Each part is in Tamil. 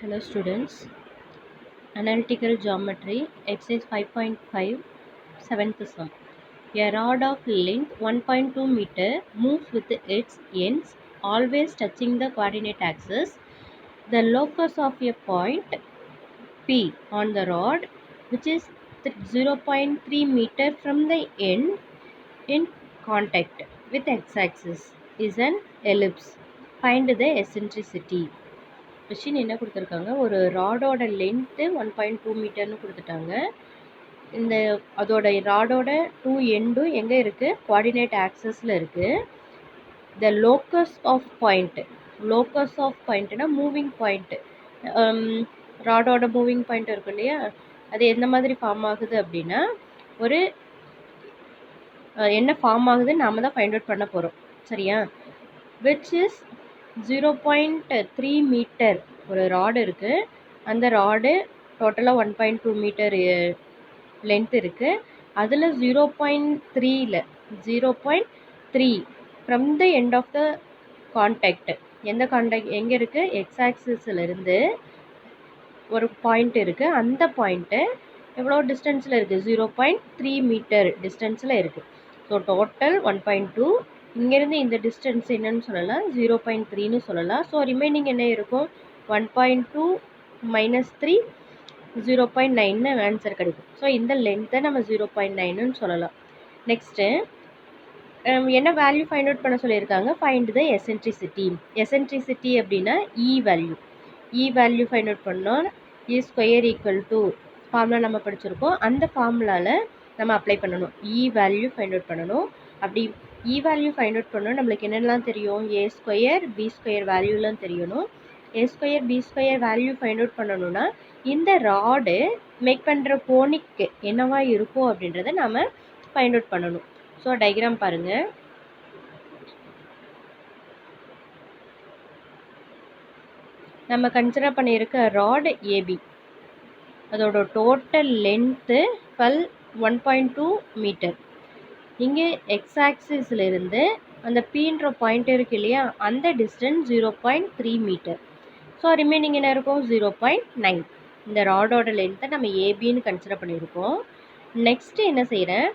Hello students, Analytical Geometry, exercise 5.5, 7th sum. A rod of length 1.2 meter moves with its ends always touching the coordinate axis. The locus of a point P on the rod, which is 0.3 meter from the end in contact with x-axis, is an ellipse. Find the eccentricity. Question என்ன கொடுத்துருக்காங்க, ஒரு ராடோட லென்த்து 1.2 மீட்டர்னு கொடுத்துட்டாங்க. இந்த அதோட ராடோட 2 எண்டும் எங்கே இருக்குது, கோஆர்டினேட் ஆக்சஸில் இருக்குது. த லோக்கஸ் ஆஃப் பாயிண்ட்னா மூவிங் பாயிண்ட்டு. ராடோட மூவிங் பாயிண்ட் இருக்கும் இல்லையா, அது எந்த மாதிரி ஃபார்ம் ஆகுது அப்படின்னா, ஒரு என்ன ஃபார்ம் ஆகுதுன்னு நாம் தான் ஃபைண்ட் அவுட் பண்ண போகிறோம். சரியா? விச் இஸ் 0.3 மீட்டர் ஒரு ராடு இருக்குது. அந்த ராடு டோட்டலாக 1.2 மீட்டர் லென்த் இருக்குது. அதில் 0.3 from the end of the contact. எந்த கான்டாக்ட் எங்கே இருக்குது, எக்ஸ் ஆக்சிஸ்லேருந்து ஒரு பாயிண்ட் இருக்குது. அந்த பாயிண்ட்டு எவ்வளோ டிஸ்டன்ஸில் இருக்குது, 0.3 மீட்டர் டிஸ்டன்ஸில் இருக்குது. So total 1.2. இங்கேருந்து இந்த டிஸ்டன்ஸ் என்னன்னு சொல்லலாம், 0.3ன்னு சொல்லலாம். ஸோ ரிமைனிங் என்ன இருக்கும், 1.2 - 3 0.9ன்னு ஆன்சர் கிடைக்கும். ஸோ இந்த லென்த்தை நம்ம 0.9ன்னு சொல்லலாம். நெக்ஸ்ட்டு என்ன வேல்யூ ஃபைண்ட் அவுட் பண்ண சொல்லியிருக்காங்க, ஃபைண்ட் த எசென்ட்ரிசிட்டி அப்படின்னா இ வேல்யூ ஃபைண்ட் அவுட் பண்ணோம். இ ஸ்கொயர் ஈக்குவல் டு ஃபார்முலா நம்ம படிச்சிருக்கோம். அந்த ஃபார்முலாவில் நம்ம அப்ளை பண்ணணும். இ வேல்யூ ஃபைண்ட் அவுட் பண்ணணும். அப்படி இ வேல்யூ ஃபைண்ட் அவுட் பண்ணணும், நம்மளுக்கு என்னெல்லாம் தெரியும், ஏ ஸ்கொயர் பி ஸ்கொயர் வேல்யூலாம் தெரியணும். A square B square value find out பண்ணணும்னா இந்த ராடு மேக் பண்ணுற கோனிக் என்னவா இருக்கும் அப்படின்றத நாம் ஃபைண்ட் அவுட் பண்ணணும். ஸோ டயக்ராம் பாருங்கள். நம்ம கன்சிடர் பண்ணியிருக்க ராட் ஏபி, அதோட டோட்டல் லென்த்து 1.2 மீட்டர். இங்கே எக்ஸ் ஆக்சிஸ்லேருந்து அந்த பீன்ற பாயிண்ட் இருக்கு இல்லையா, அந்த டிஸ்டன்ஸ் 0.3 மீட்டர். ஸோ ரிமைனிங் என்ன இருக்கும், 0.9. இந்த ராடோட லென்த்தை நம்ம ஏபின்னு கன்சிடர் பண்ணியிருக்கோம். நெக்ஸ்ட்டு என்ன செய்கிறேன்,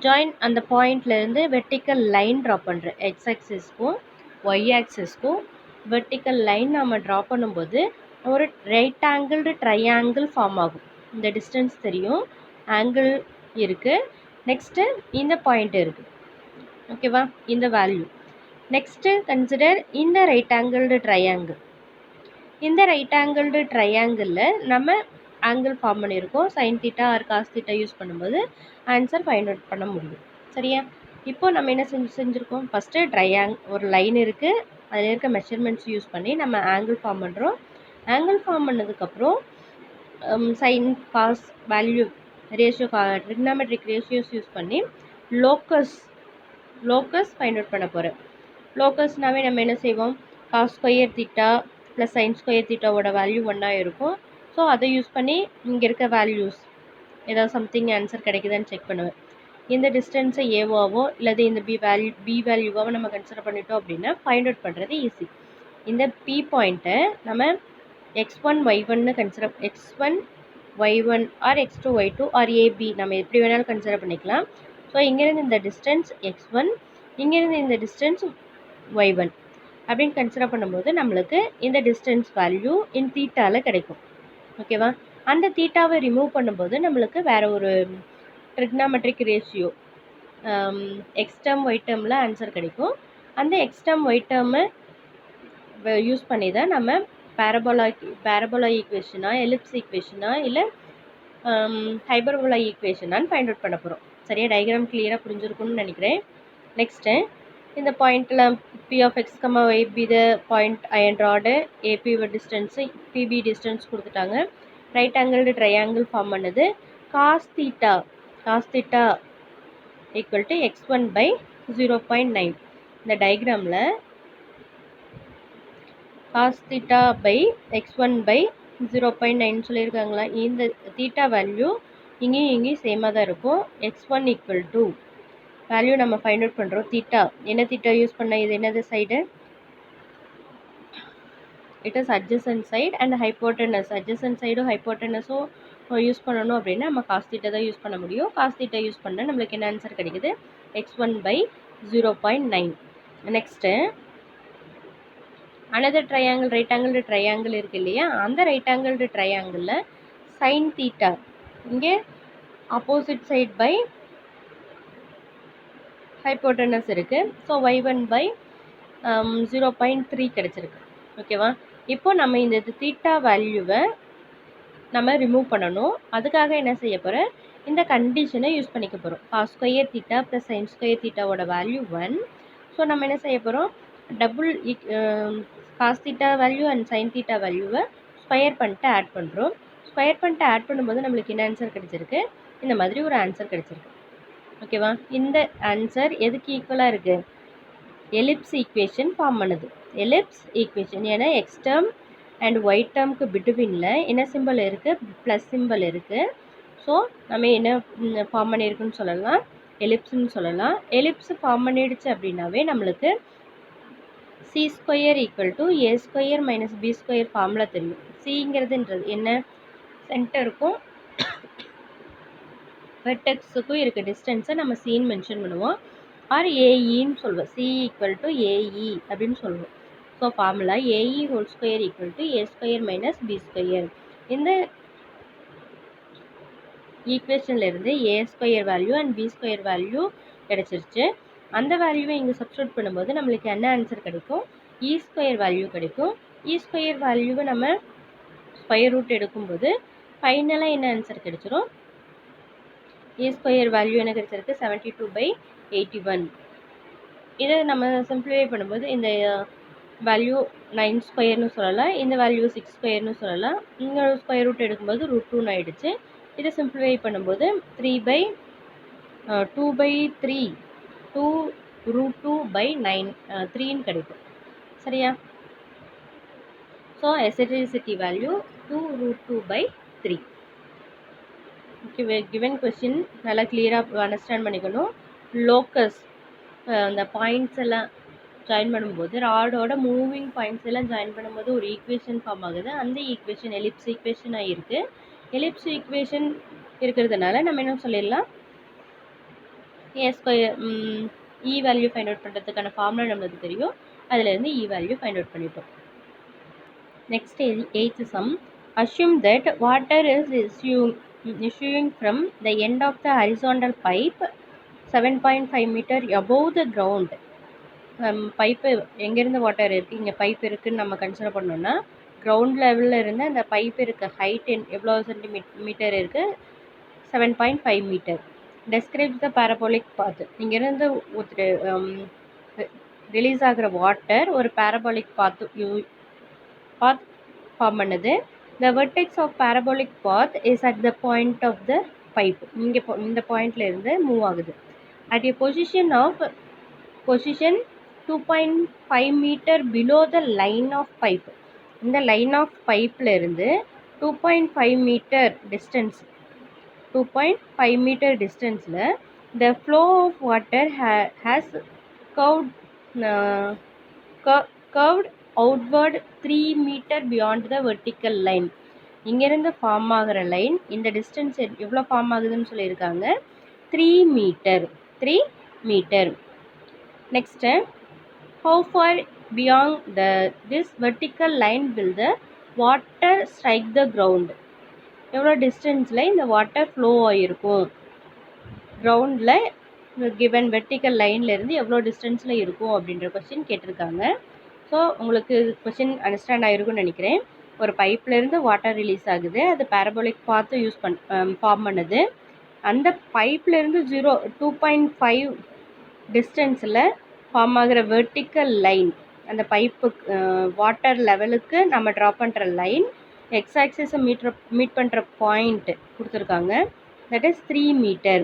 ஜாயின் அந்த பாயிண்ட்லேருந்து வெர்டிக்கல் லைன் ட்ரா பண்ணுறேன். எக்ஸ் ஆக்சிஸ்க்கும் ஒய் ஆக்சிஸ்க்கும் வெர்டிக்கல் லைன் நம்ம ட்ரா பண்ணும்போது ஒரு ரைட் ஆங்கிள்டு ட்ரையாங்கிள் ஃபார்ம் ஆகும். இந்த டிஸ்டன்ஸ் தெரியும், ஆங்கிள் இருக்குது. நெக்ஸ்ட்டு இந்த பாயிண்ட் இருக்குது, ஓகேவா, இந்த வேல்யூ. நெக்ஸ்ட்டு கன்சிடர் இந்த ரைட் ஆங்கிள்டு ட்ரையாங்கிள். இந்த ரைட் ஆங்கிள்டு ட்ரையாங்கிளில் நம்ம ஆங்கிள் ஃபார்ம் பண்ணியிருக்கோம். Sine theta or cos theta use பண்ணும்போது ஆன்சர் ஃபைண்ட் அவுட் பண்ண முடியும். சரியா? இப்போ நம்ம என்ன செஞ்சுருக்கோம், ஃபஸ்ட்டு ஒரு லைன் இருக்குது, அதில் இருக்க மெஷர்மெண்ட்ஸ் யூஸ் பண்ணி நம்ம ஆங்கிள் ஃபார்ம் பண்ணுறோம். ஆங்கிள் ஃபார்ம் பண்ணதுக்கப்புறம் sine cos value ratio trigonometric ratios use பண்ணி லோக்கஸ் ஃபைண்ட் அவுட் பண்ண போகிறேன். லோக்கஸ்னாவே நம்ம என்ன செய்வோம், cos square theta plus sine square தீட்டாவோட வேல்யூ ஒன்றா இருக்கும். ஸோ அதை யூஸ் பண்ணி இங்கே இருக்க வேல்யூஸ் ஏதாவது சம்திங் ஆன்சர் கிடைக்குதான்னு செக் பண்ணுவேன். இந்த டிஸ்டன்ஸை ஏவாவோ இல்லது இந்த பி வேல்யூவாவோ நம்ம கன்சிடர் பண்ணிட்டோம் அப்படின்னா ஃபைண்ட் அவுட் பண்ணுறது ஈஸி. இந்த பி பாயிண்ட்டை நம்ம x1 y1ன்னு consider, x1 y1 or x2 y2 or AB நம்ம எப்படி வேணாலும் கன்சிடர் பண்ணிக்கலாம். ஸோ இங்கேருந்து இந்த டிஸ்டன்ஸ் x1, இங்கேருந்து இந்த டிஸ்டன்ஸ் y1 அப்படின்னு கன்சிடர் பண்ணும்போது நம்மளுக்கு இந்த டிஸ்டன்ஸ் வேல்யூ இன் தீட்டாவில் கிடைக்கும். ஓகேவா? அந்த தீட்டாவை ரிமூவ் பண்ணும்போது நம்மளுக்கு வேறு ஒரு trigonometric ratio x term y டேர்மில் ஆன்சர் கிடைக்கும். அந்த எக்ஸ் டேர்ம் ஒய் டேர்மை யூஸ் பண்ணி தான் நம்ம பேரபோலா ஈக்குவேஷனா, எலிப்ஸ் ஈக்குவேஷனா, இல்லை ஹைபர்போலா ஈக்குவேஷனான்னு ஃபைண்ட் அவுட் பண்ண போகிறோம். சரியா? டயக்ராம் கிளியராக புரிஞ்சிருக்கும்னு நினைக்கிறேன். நெக்ஸ்ட்டு இந்த பாயிண்டில் P of x comma y P the point iron rod, AB distance, PB distance கொடுத்துட்டாங்க. ரைட் ஆங்கிள்டு ட்ரையாங்கிள் ஃபார்ம் பண்ணுது. Cos theta equal to x1 by 0.9. இந்த டயக்ராமில் cos theta by x1 by 0.9 சொல்லியிருக்காங்களா. இந்த தீட்டா வேல்யூ இங்கேயும் சேமாக தான் இருக்கும். x1 ஈக்குவல் டு வேல்யூ நம்ம ஃபைண்ட் அவுட் பண்ணுறோம். தீட்டா என்ன தீட்டா யூஸ் பண்ண, இது என்னது side, it is adjacent side and hypotenuse. Adjacent சைடும் ஹைப்போட்டனஸும் யூஸ் பண்ணணும் அப்படின்னா நம்ம காஸ் தீட்டா தான் யூஸ் பண்ண முடியும். காஸ் தீட்டா யூஸ் பண்ணால் நம்மளுக்கு என்ன ஆன்சர் கிடைக்குது? x1/0.9. Next another triangle, right angled triangle இருக்குது இல்லையா, அந்த ரைட் ஆங்கிள்டு ட்ரையாங்கிளில் சைன் தீட்டா இங்கே ஆப்போசிட் சைட் பை ஹைப்போட்டனஸ் இருக்குது. ஸோ y1/0.3 கிடச்சிருக்கு. ஓகேவா? இப்போ நம்ம இந்த தீட்டா வேல்யூவை நம்ம ரிமூவ் பண்ணணும். அதுக்காக என்ன செய்ய போகிறோம்? இந்த கண்டிஷனை யூஸ் பண்ணிக்க போகிறோம். Cos square theta plus sine square தீட்டாவோட வேல்யூ 1. ஸோ நம்ம என்ன செய்ய போகிறோம்? Double cos theta value and sine theta வேல்யூவை ஸ்கொயர் பண்ணிட்டு ஆட் பண்ணுறோம். ஸ்கொயர் பண்ணிட்டு ஆட் பண்ணும்போது நம்மளுக்கு என்ன ஆன்சர் கிடச்சிருக்கு? இந்த மாதிரி ஒரு ஆன்சர் கிடச்சிருக்கு. ஓகேவா? இந்த ஆன்சர் எதுக்கு ஈக்குவலாக இருக்குது? எலிப்ஸ் ஈக்குவேஷன் ஃபார்ம் பண்ணுது. எலிப்ஸ் ஈக்குவேஷன் ஏன்னா எக்ஸ் டேர்ம் அண்ட் ஒய் டேர்முக்கு பிட்வீனில் என்ன சிம்பிள் இருக்குது? ப்ளஸ் சிம்பிள் இருக்குது. ஸோ நம்ம என்ன ஃபார்ம் பண்ணியிருக்குன்னு சொல்லலாம்? எலிப்ஸ்ன்னு சொல்லலாம். எலிப்ஸ் ஃபார்ம் பண்ணிடுச்சு அப்படின்னாவே நம்மளுக்கு c square equal to A square minus B square formula தெரியும். சிங்கிறதுன்றது என்ன? சென்டருக்கும் வெர்டெக்ஸுக்கும் இருக்க டிஸ்டன்ஸை நம்ம சின்னு மென்ஷன் பண்ணுவோம். ஆர் ஏஇன்னு சொல்லுவோம். சி ஈக்குவல் டு ஏஇ அப்படின்னு சொல்லுவோம். So formula AE whole square equal to A square minus B square. இந்த ஈக்குவேஷன்லேருந்து A square value and B square value கிடச்சிருச்சு. அந்த வேல்யூவை இங்கே சப்ஸ்டியூட் பண்ணும்போது நம்மளுக்கு என்ன ஆன்சர் கிடைக்கும்? இ ஸ்கொயர் வேல்யூ கிடைக்கும். இ ஸ்கொயர் வேல்யூவை நம்ம ஸ்கொயர் ரூட் எடுக்கும்போது ஃபைனலாக என்ன ஆன்சர் கிடைச்சிரும்? ஏ ஸ்கொயர் வேல்யூ என்ன கிடைச்சிருக்கு? 72/81. இதை நம்ம சிம்பிளிஃபை பண்ணும்போது இந்த வேல்யூ 9 ஸ்கொயர்னு சொல்லலாம். இந்த வேல்யூ 6 ஸ்கொயர்னு சொல்லலாம். இங்கே ஸ்கொயர் ரூட் எடுக்கும்போது √2 ஆகிடுச்சு. இதை சிம்பிளிஃபை பண்ணும்போது 3/2/3 2√2/9 3ன்னு கிடைக்கும். சரியா? So eccentricity value 2√2/3. Okay, given question நல்லா கிளியராக அண்டர்ஸ்டாண்ட் பண்ணிக்கணும். லோக்கஸ் அந்த பாயிண்ட்ஸ் எல்லாம் ஜாயின் பண்ணும்போது ராடோட மூவிங் பாயிண்ட்ஸ் எல்லாம் ஜாயின் பண்ணும்போது ஒரு ஈக்குவேஷன் ஃபார்ம் ஆகுது. அந்த ஈக்குவேஷன் எலிப்ஸ் ஈக்குவேஷனாக இருக்குது. எலிப்ஸ் ஈக்குவேஷன் இருக்கிறதுனால நம்ம என்ன சொல்லிடலாம்? A square e value find out பண்ணுறதுக்கான ஃபார்முலா நம்மளுக்கு தெரியும். அதுலேருந்து இ வேல்யூ ஃபைண்ட் அவுட் பண்ணிட்டோம். Next 8th sum. Assume that water is issuing from the end of the horizontal pipe 7.5 meter above the ground. Pipe எங்கேருந்து வாட்டர் இருக்குது? இங்கே பைப் இருக்குதுன்னு நம்ம கன்சிடர் பண்ணோன்னா கிரவுண்ட் லெவலில் இருந்து அந்த பைப் இருக்க ஹைட் எவ்வளோ சென்டிமீட்டர் இருக்குது? 7.5 மீட்டர். டெஸ்கிரைப்ஸ் த பேரபோலிக் பாத். இங்கேருந்து ரிலீஸ் ஆகிற வாட்டர் ஒரு பேரபோலிக் பாத் ஃபார்ம் பண்ணுது. The vertex of parabolic path is at the point of the pipe. இங்கே இந்த பாயிண்ட்ல இருந்து மூவ் ஆகுது. At a position 2.5 meter below the line of pipe. இந்த லைன் ஆஃப் பைப்பில் இருந்து 2.5 மீட்டர் டிஸ்டன்ஸ் 2.5 மீட்டர் டிஸ்டன்ஸில் the flow of water has curved outward 3 meter beyond the vertical line. இங்கேருந்து ஃபார்ம் ஆகிற லைன் இந்த டிஸ்டன்ஸ் எவ்வளோ ஃபார்ம் ஆகுதுன்னு சொல்லியிருக்காங்க? 3 metre. Next, how far beyond this vertical line will the water strike the ground? எவ்வளோ டிஸ்டன்ஸில் இந்த வாட்டர் ஃப்ளோ ஆகிருக்கும்? கிரவுண்டில் கிவன் வெர்டிக்கல் லைன்லேருந்து எவ்வளோ டிஸ்டன்ஸில் இருக்கும் அப்படின்ற கொஸ்டின் கேட்டிருக்காங்க. ஸோ உங்களுக்கு கொஸ்டின் அண்டர்ஸ்டாண்ட் ஆகிருக்கும்னு நினைக்கிறேன். ஒரு பைப்லேருந்து வாட்டர் ரிலீஸ் ஆகுது. அது பேரபோலிக் பாத்து ஃபார்ம் பண்ணுது. அந்த பைப்லேருந்து 2.5 டிஸ்டன்ஸில் ஃபார்ம் ஆகிற வெர்டிக்கல் லைன், அந்த பைப்பு வாட்டர் லெவலுக்கு நம்ம ட்ரா பண்ணுற லைன், எக்ஸ் ஆக்சிஸை மீட் பண்ணுற பாயிண்ட் கொடுத்துருக்காங்க. That is 3 metre.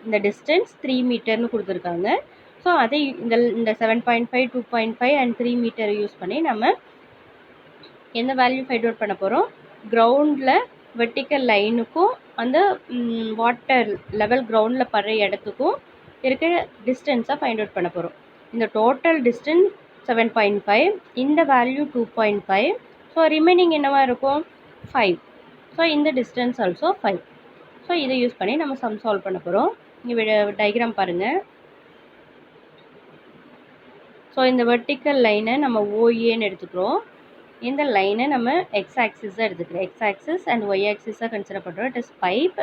இந்த டிஸ்டன்ஸ் 3 மீட்டர்னு கொடுத்துருக்காங்க. ஸோ அதை இந்த 7.5, 2.5 அண்ட் 3 மீட்டரை யூஸ் பண்ணி நம்ம எந்த வேல்யூ ஃபைண்ட் அவுட் பண்ண போகிறோம்? கிரவுண்டில் வெர்டிக்கல் லைனுக்கும் அந்த வாட்டர் லெவல் கிரவுண்டில் படுற இடத்துக்கும் இருக்க டிஸ்டன்ஸை ஃபைண்ட் அவுட் பண்ண போகிறோம். இந்த டோட்டல் டிஸ்டன்ஸ் 7.5, இந்த வேல்யூ 2.5, ஸோ ரிமைனிங் என்னவாக இருக்கும் 5. ஸோ இந்த டிஸ்டன்ஸ் ஆல்சோ 5. ஸோ இதை யூஸ் பண்ணி நம்ம சம் சால்வ் பண்ண போகிறோம். இங்கே டயக்ராம் பாருங்கள். ஸோ இந்த வெர்டிக்கல் லைனை நம்ம ஓஏன்னு எடுத்துக்கிறோம். இந்த லைனை நம்ம எக்ஸ் ஆக்சிஸாக எடுத்துக்கிறோம். எக்ஸ் ஆக்சிஸ் அண்ட் ஒய் ஆக்சிஸாக கன்சிடர் பண்ணுறோம். It is pipe.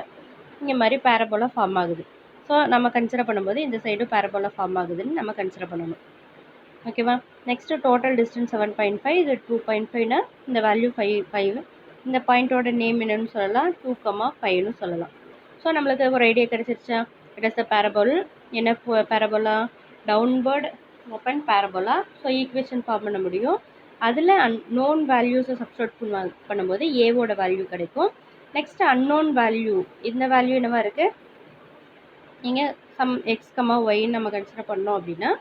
இங்கே மாதிரி பேரபோலா ஃபார்ம் ஆகுது. ஸோ நம்ம கன்சிடர் பண்ணும்போது இந்த சைடு பேரபோலா ஃபார்ம் ஆகுதுன்னு நம்ம கன்சிடர் பண்ணணும். ஓகேவா? Next total distance 7.5. இது 2.5னா இந்த வேல்யூ 5. இந்த பாயிண்ட்டோட நேம் என்னன்னு சொல்லலாம், 2,5ன்னு சொல்லலாம். ஸோ நம்மளுக்கு ஒரு ஐடியா கிடச்சிருச்சா? It is the parabola. என்ன parabola? Downward open parabola. So equation form பண்ண முடியும். அதில் நோன் வேல்யூஸை சப்ஸ்டிட்யூட் பண்ணும்போது ஏவோட வேல்யூ கிடைக்கும். நெக்ஸ்ட் அன்னோன் வேல்யூ, இந்த வேல்யூ என்னவா இருக்குது, நீங்கள் சம் எக்ஸ் கமா ஒய்ன்னு நம்ம கன்சிடர் பண்ணோம் அப்படின்னா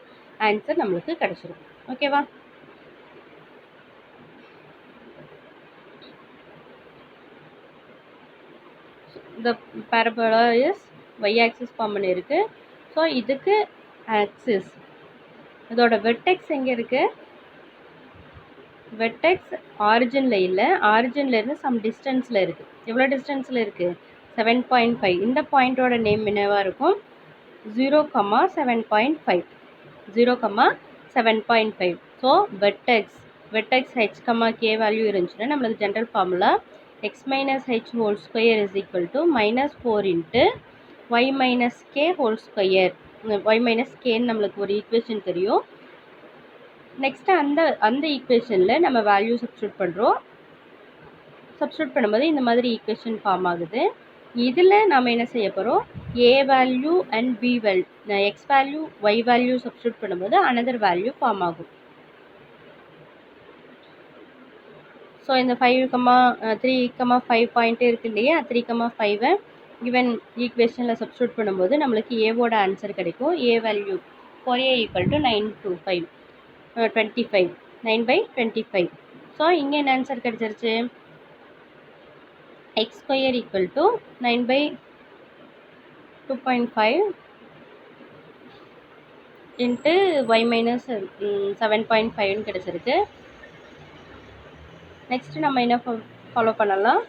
ஆன்சர் நம்மளுக்கு கிடைச்சிரும். ஓகேவா? இந்த parabola is y axis form பண்ணியிருக்கு. ஸோ இதுக்கு ஆக்சிஸ், இதோட வெர்டெக்ஸ் எங்கே இருக்குது? வெர்டெக்ஸ் ஆரிஜினில் இல்லை, ஆரிஜின்லேருந்து சம் டிஸ்டன்ஸில் இருக்குது. எவ்வளோ டிஸ்டன்ஸில் இருக்குது? 7.5. இந்த பாயிண்ட்டோட நேம் என்னவாக இருக்கும்? 0,7.5. 0,7.5. So vertex H comma K value இருந்துச்சுன்னா நம்மளுக்கு general formula x minus H whole square is equal to -4 into y minus K whole square. Y minus கேன்னு நம்மளுக்கு ஒரு ஈக்குவேஷன் தெரியும். நெக்ஸ்ட்டு அந்த ஈக்குவேஷனில் நம்ம வேல்யூ சப்ஸ்டியூட் பண்ணுறோம். சப்ஸ்டியூட் பண்ணும்போது இந்த மாதிரி ஈக்குவேஷன் ஃபார்ம் ஆகுது. இதில் நம்ம என்ன செய்ய போகிறோம், A value and B value, x value y value substitute பண்ணும்போது அனதர் வேல்யூ ஃபார்ம் ஆகும். ஸோ இந்த 3,5 பாயிண்ட் இருக்குது இல்லையா, 3,5 கிவன் ஈக்குவேஷனில் சப்ஸ்டியூட் பண்ணும்போது நம்மளுக்கு ஏவோட ஆன்சர் கிடைக்கும். A value for A equal to 9/25. So இங்கே என்ன ஆன்சர் கிடச்சிருச்சு, x square equal to 9/2.5 into y minus 7.5ன்னு கிடச்சிருக்கு. நெக்ஸ்ட்டு நம்ம என்ன ஃபாலோ பண்ணலாம்,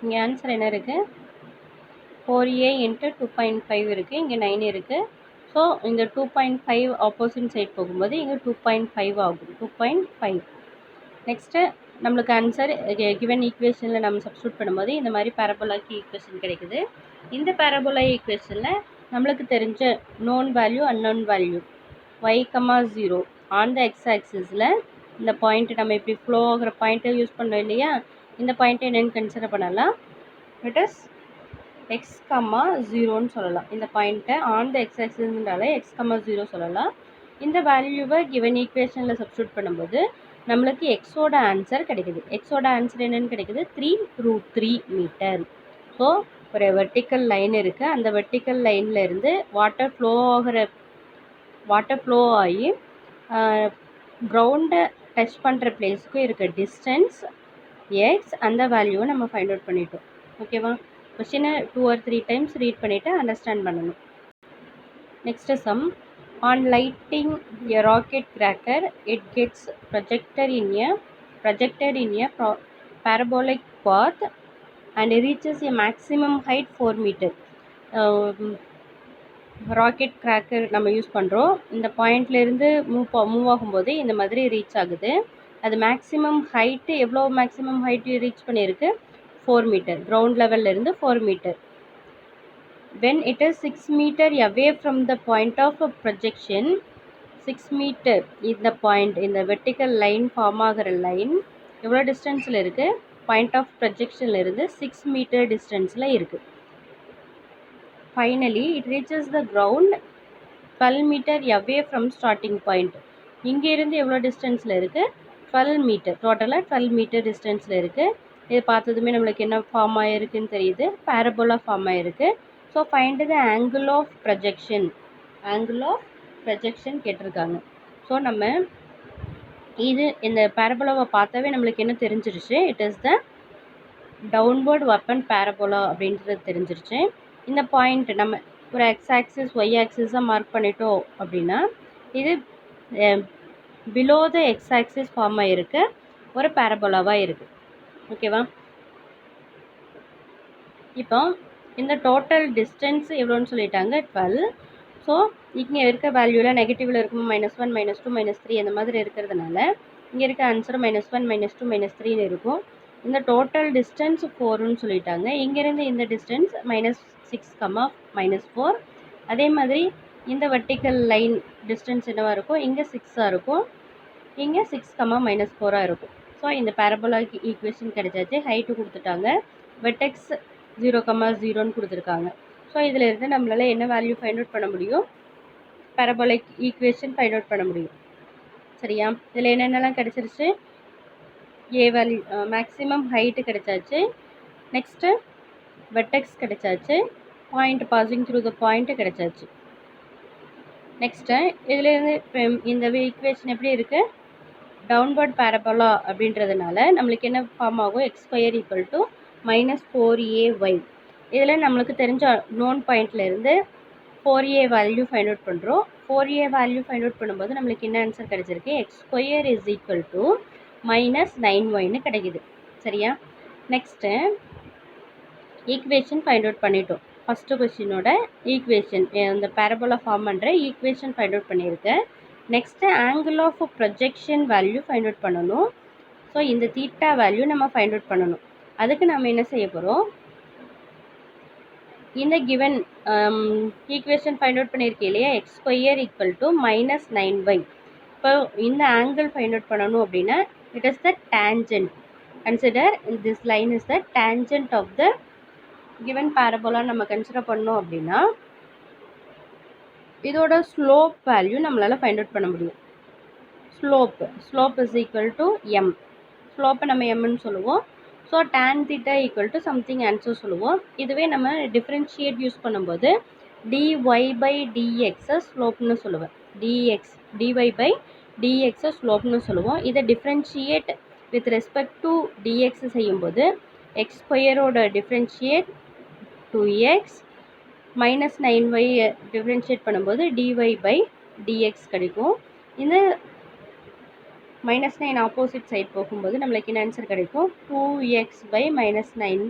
இங்கே ஆன்சர் என்ன இருக்குது, 4a இன்ட்டு 2.5 இருக்குது, இங்கே 9 இருக்குது. ஸோ இந்த 2.5 ஆப்போசிட் சைட் போகும்போது இங்கே 2.5 ஆகும். 2.5. நெக்ஸ்ட்டு நம்மளுக்கு ஆன்சர் கிவன் ஈக்குவேஷனில் நம்ம சப்ஸ்டியூட் பண்ணும்போது இந்த மாதிரி பேரபோலாக்கு ஈக்குவேஷன் கிடைக்குது. இந்த பேரபோலா ஈக்குவேஷனில் நம்மளுக்கு தெரிஞ்ச known value unknown value y, 0 on the x ஆக்சிஸில் இந்த பாயிண்ட்டு நம்ம இப்படி ஃப்ளோ ஆகிற பாயிண்ட்டை யூஸ் பண்ணோம் இல்லையா, இந்த பாயிண்ட்டை என்னென்னு கன்சிடர் பண்ணலாம், இட் இஸ் எக்ஸ், 0ன்னு சொல்லலாம். இந்த பாயிண்ட்டை ஆன் த எக்ஸ் ஆக்சிஸ்னால எக்ஸ், 0 சொல்லலாம். இந்த வேல்யூவை கிவன் ஈக்குவேஷனில் சப்ஸ்டியூட் பண்ணும்போது நம்மளுக்கு எக்ஸோட ஆன்சர் கிடைக்குது. எக்ஸோட ஆன்சர் என்னென்னு கிடைக்குது, 3√3 மீட்டர். ஸோ ஒரு வெர்டிக்கல் லைன் இருக்குது, அந்த வெர்டிக்கல் லைனில் இருந்து வாட்டர் ஃப்ளோ ஆகி கிரவுண்டை டச் பண்ணுற பிளேஸுக்கு இருக்க டிஸ்டன்ஸ் எக்ஸ், அந்த வேல்யூவை நம்ம ஃபைண்ட் அவுட் பண்ணிட்டோம். ஓகேவா? கொஸ்டினை 2 or 3 times ரீட் பண்ணிவிட்டு அண்டர்ஸ்டாண்ட் பண்ணணும். Next sum, on lighting a rocket cracker it gets projected in a parabolic path and reaches a maximum height 4 meter. Rocket cracker நம்ம யூஸ் பண்ணுறோம். இந்த பாயிண்ட்லேருந்து மூவ் ஆகும்போது இந்த மாதிரி ரீச் ஆகுது. அது மேக்ஸிமம் ஹைட்டு எவ்வளோ, மேக்ஸிமம் ஹைட்டு ரீச் பண்ணியிருக்கு 4 மீட்டர். கிரவுண்ட் லெவல்லேருந்து 4 metre. when it is 6 meter away from the point of projection, 6 meter இந்த பாயிண்ட், இந்த வெர்டிக்கல் லைன் ஃபார்ம் ஆகிற லைன் எவ்வளோ டிஸ்டன்ஸில் இருக்குது, பாயிண்ட் ஆஃப் ப்ரொஜெக்ஷனில் இருந்து 6 மீட்டர் டிஸ்டன்ஸில் இருக்குது. Finally it reaches the ground 12 metre away from starting point. இங்கேருந்து எவ்வளோ டிஸ்டன்ஸில் இருக்குது, 12 மீட்டர். டோட்டலாக 12 மீட்டர் டிஸ்டன்ஸில் இருக்குது. இது பார்த்ததுமே நம்மளுக்கு என்ன ஃபார்ம் ஆகிருக்குன்னு தெரியுது, பேரபோலா ஃபார்ம் ஆகிருக்கு. So find the angle of projection கேட்டிருக்காங்க. ஸோ நம்ம இந்த பேரபோலாவை பார்த்தாவே நம்மளுக்கு என்ன தெரிஞ்சிருச்சு, it is the downward weapon parabola அப்படின்றது தெரிஞ்சிருச்சு. இந்த பாயிண்ட் நம்ம ஒரு எக்ஸ் ஆக்சிஸ் ஒய் ஆக்சிஸாக மார்க் பண்ணிட்டோம் அப்படின்னா இது below the x axis form ஆகிருக்கு, ஒரு பேரபோலாவாக இருக்குது. ஓகேவா? இப்போ இந்த டோட்டல் டிஸ்டன்ஸ் எவ்வளோன்னு சொல்லிட்டாங்க, 12. ஸோ இங்கே இருக்க வேல்யூவில் நெகட்டிவில் இருக்கும் -1 -2 -3 அந்த மாதிரி இருக்கிறதுனால இங்கே இருக்க ஆன்சர் -1 -2 -3 இருக்கும். இந்த டோட்டல் டிஸ்டன்ஸ் 4ன்னு சொல்லிட்டாங்க. இங்கேருந்து இந்த டிஸ்டன்ஸ் -6, -4. அதே மாதிரி இந்த வெர்டிக்கல் லைன் டிஸ்டன்ஸ் என்னவாக இருக்கும், இங்கே 6ஆக இருக்கும், இங்கே 6, -4 இருக்கும். ஸோ இந்த பேரபோலாக் ஈக்குவேஷன் கிடைச்சாச்சு. ஹைட்டு கொடுத்துட்டாங்க, வெர்டெக்ஸ் 0, 0ன்னு கொடுத்துருக்காங்க. ஸோ இதில் இருந்து நம்மளால் என்ன வேல்யூ ஃபைண்ட் அவுட் பண்ண முடியும், பேரபோலிக் ஈக்குவேஷன் ஃபைண்ட் அவுட் பண்ண முடியும். சரியா? இதில் என்னென்னலாம் கிடச்சிருச்சு, ஏ வேல்யூ மேக்ஸிமம் ஹைட்டு கிடைச்சாச்சு, நெக்ஸ்ட்டு வெர்டெக்ஸ் கிடைச்சாச்சு, point passing through the point கிடைச்சாச்சு. நெக்ஸ்ட்டு இதிலேருந்து இந்த ஈக்குவேஷன் எப்படி இருக்குது, டவுன்வர்ட் பேரபோலா அப்படின்றதுனால நம்மளுக்கு என்ன ஃபார்ம் ஆகும், x² = -4ay. இதில் நம்மளுக்கு தெரிஞ்ச நோன் பாயிண்ட்லேருந்து 4a வேல்யூ ஃபைண்ட் அவுட் பண்ணுறோம். 4a வேல்யூ ஃபைண்ட் அவுட் பண்ணும்போது நம்மளுக்கு என்ன ஆன்சர் கிடைச்சிருக்கு, x² = -9yன்னு கிடைக்குது. சரியா? நெக்ஸ்ட்டு ஈக்குவேஷன் ஃபைண்ட் அவுட் பண்ணிட்டோம். ஃபஸ்ட்டு கொஸ்டினோட ஈக்குவேஷன், அந்த பேரபோலா ஃபார்ம் பண்ணுற ஈக்குவேஷன் ஃபைண்ட் அவுட் பண்ணியிருக்கேன். Next angle of projection value find out பண்ணணும். ஸோ இந்த தீட்டா வேல்யூ நம்ம ஃபைண்ட் அவுட் பண்ணணும். அதுக்கு நம்ம என்ன செய்ய போகிறோம், இந்த கிவன் ஈக்குவேஷன் ஃபைண்ட் அவுட் பண்ணியிருக்கேன் இல்லையா, x² = -9y. இப்போ இந்த ஆங்கிள் ஃபைண்ட் அவுட் பண்ணணும் அப்படின்னா it is the tangent. Consider this line is the tangent of the given parabola. நம்ம கன்சிடர் பண்ணோம் அப்படின்னா இதோட ஸ்லோப் வேல்யூ நம்மளால் ஃபைண்ட் அவுட் பண்ண முடியும். Slope is equal to m. ஸ்லோப்பை நம்ம mன்னு சொல்லுவோம். So tan θ equal to something answer சொல்லுவோம். இதுவே நம்ம டிஃப்ரென்ஷியேட் யூஸ் பண்ணும்போது dy/dx ஸ்லோப்னு சொல்லுவேன். dy/dx ஸ்லோப்னு சொல்லுவோம். இதை differentiate with respect to dx செய்யும்போது x² differentiate 2x, -9y differentiate பண்ணும்போது dy/dx கிடைக்கும். இந்த -9 ஆப்போசிட் சைட் போகும்போது நம்மளுக்கு என்ன ஆன்சர் கிடைக்கும், 2x/-9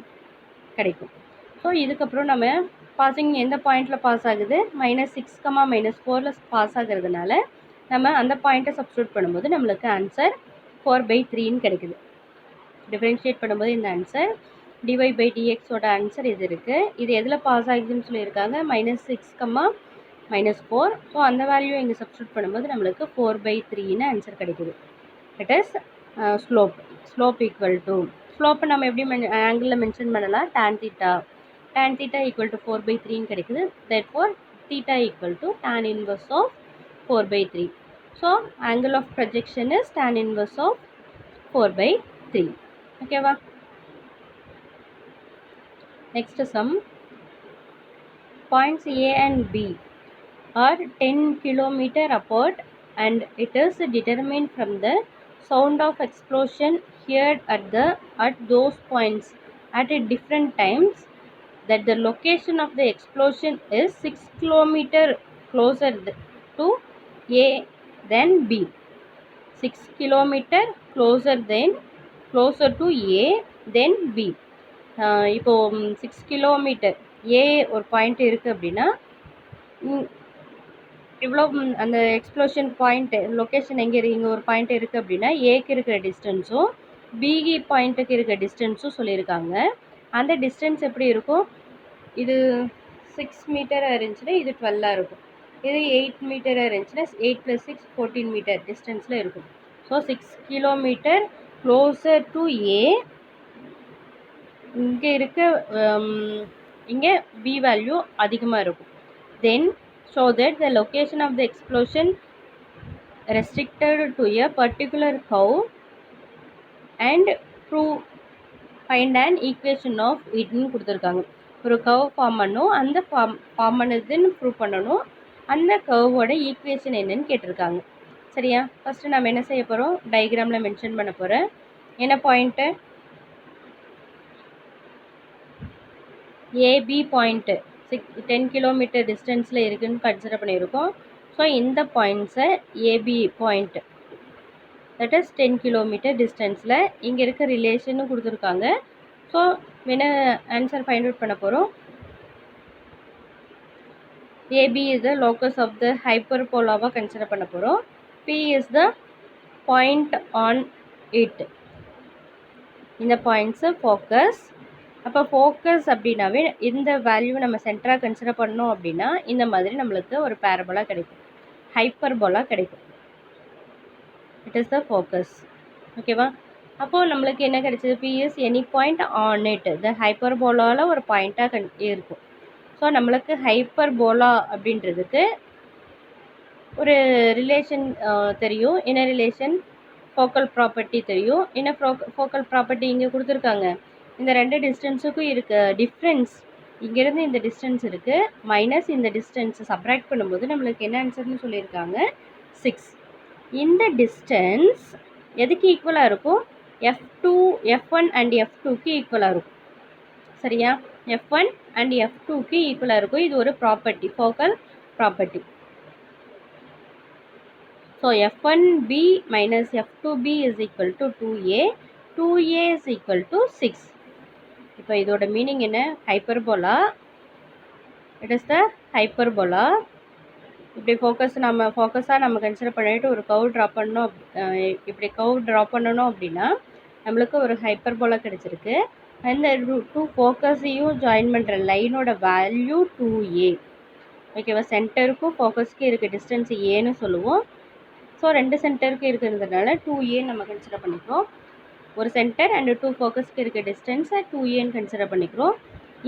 கிடைக்கும். ஸோ இதுக்கப்புறம் நம்ம பாசிங் எந்த பாயிண்டில் பாஸ் ஆகுது, -6, -4ல் பாஸ் ஆகிறதுனால நம்ம அந்த பாயிண்ட்டை சப்ஸ்டியூட் பண்ணும்போது நம்மளுக்கு ஆன்சர் 4/3ன்னு கிடைக்குது. டிஃப்ரென்ஷியேட் பண்ணும்போது இந்த ஆன்சர் dy/dxோட ஆன்சர் இது இருக்குது. இது எதில் பாஸ் ஆகுதுன்னு சொல்லியிருக்காங்க, -6, -4. ஸோ அந்த வேல்யூ இங்கே சப்ஸ்டியூட் பண்ணும்போது நம்மளுக்கு 4/3ன்னு ஆன்சர் கிடைக்குது. It is slope equal to, ஸ்லோப்பை நம்ம எப்படி ஆங்கிளில் மென்ஷன் பண்ணலாம், tan θ = 4/3ன்னு கிடைக்குது. therefore θ = tan inverse of 4/3. So angle of projection is tan inverse of 4/3. ஓகேவா? Next sum. Points A and B are 10 km apart and it is determined from the sound of explosion heard at those points at different times that the location of the explosion is 6 km closer to A than B. 6 km closer to A than B. இப்போ 6 கிலோமீட்டர் ஏ ஒரு பாயிண்ட் இருக்குது அப்படின்னா இவ்வளோ அந்த எக்ஸ்ப்ளோஷன் பாயிண்ட்டு லொக்கேஷன் எங்கே இங்கே ஒரு பாயிண்ட் இருக்குது அப்படின்னா ஏக்கு இருக்கிற டிஸ்டன்ஸும் பிஇ பாயிண்ட்டுக்கு இருக்கிற டிஸ்டன்ஸும் சொல்லியிருக்காங்க. அந்த டிஸ்டன்ஸ் எப்படி இருக்கும், இது 6 மீட்டராக இருந்துச்சுன்னா இது 12ஆக இருக்கும். இது 8 மீட்டராக இருந்துச்சுன்னா 8 + 6 14 மீட்டர் டிஸ்டன்ஸில் இருக்கும். So 6 kilometre closer to A. இங்கே இருக்க இங்கே பி வேல்யூ அதிகமாக இருக்கும். Then show that the location of the explosion restricted to a particular curve and find and equation of இட்னு கொடுத்துருக்காங்க. ஒரு கர்வ் ஃபார்ம் பண்ணணும், அந்த ஃபார்ம் பண்ணதுன்னு ப்ரூவ் பண்ணணும். அந்த கர்வோட ஈக்குவேஷன் என்னன்னு கேட்டிருக்காங்க. சரியா? ஃபஸ்ட்டு நம்ம என்ன செய்ய போகிறோம், டயக்ராமில் மென்ஷன் பண்ண போகிறேன். என்ன பாயிண்ட்டு, ஏபி பாயிண்ட்டு 10 கிலோமீட்டர் டிஸ்டன்ஸில் இருக்குதுன்னு கன்சிடர் பண்ணியிருக்கோம். ஸோ இந்த பாயிண்ட்ஸை AB point that is 10 kilometre டிஸ்டன்ஸில் இங்கே இருக்க ரிலேஷனும் கொடுத்துருக்காங்க. ஸோ என்ன ஆன்சர் ஃபைண்ட் அவுட் பண்ண போகிறோம். AB is the locus of the hyperbola consider பண்ண போகிறோம். P is the point on it. இந்த பாயிண்ட்ஸு ஃபோக்கஸ். அப்போ ஃபோக்கஸ் அப்படின்னாவே இந்த வேல்யூ நம்ம சென்டராக கன்சிடர் பண்ணோம் அப்படின்னா இந்த மாதிரி நம்மளுக்கு ஒரு பேரபோலா கிடைக்கும், ஹைப்பர்போலா கிடைக்கும். It is the focus. ஓகேவா? அப்போது நம்மளுக்கு என்ன கிடைச்சது? P is any point on it. இந்த ஹைப்பர்போலாவில் ஒரு பாயிண்ட்டாக இருக்கும். ஸோ நம்மளுக்கு ஹைப்பர்போலா அப்படின்றதுக்கு ஒரு ரிலேஷன் தெரியும். என்ன ரிலேஷன்? ஃபோக்கல் ப்ராப்பர்ட்டி தெரியும். என்ன ஃபோக்கல் ப்ராப்பர்ட்டி இங்கே கொடுத்துருக்காங்க. இந்த ரெண்டு டிஸ்டன்ஸுக்கும் இருக்க டிஃப்ரென்ஸ், இங்கேருந்து இந்த டிஸ்டன்ஸ் இருக்குது மைனஸ் இந்த டிஸ்டன்ஸை சப்ராக்ட் பண்ணும்போது நம்மளுக்கு என்ன ஆன்சர்னு சொல்லியிருக்காங்க? 6. இந்த டிஸ்டன்ஸ் எதுக்கு ஈக்குவலாக இருக்கும்? F1 அண்ட் F2க்கு ஈக்குவலாக இருக்கும். சரியா? F1 அண்ட் F2க்கு ஈக்குவலாக இருக்கும். இது ஒரு property, focal property. So F1B minus F2B is equal to 2A. 2A is equal to 6. இப்போ இதோட மீனிங் என்ன? Hyperbola. It is the hyperbola. இப்படி ஃபோக்கஸாக நம்ம கன்சிடர் பண்ணிவிட்டு ஒரு கர்வ் ட்ரா பண்ணோம். இப்படி கர்வ் ட்ரா பண்ணணும் அப்படின்னா நம்மளுக்கு ஒரு ஹைப்பர்போலா கிடச்சிருக்கு. அந்த 2 ஃபோக்கஸையும் ஜாயின் பண்ணுற லைனோட வேல்யூ 2A. ஓகேவா? சென்டருக்கும் ஃபோக்கஸ்க்கும் இருக்க டிஸ்டன்ஸ் ஏன்னு சொல்லுவோம். ஸோ ரெண்டு சென்டருக்கு இருக்கிறதுனால 2A நம்ம கன்சிடர் பண்ணிக்கிறோம். ஒரு சென்டர் அண்ட் 2 ஃபோக்கஸ்க்கு இருக்க டிஸ்டன்ஸை 2Aன்னு கன்சிடர் பண்ணிக்கிறோம்.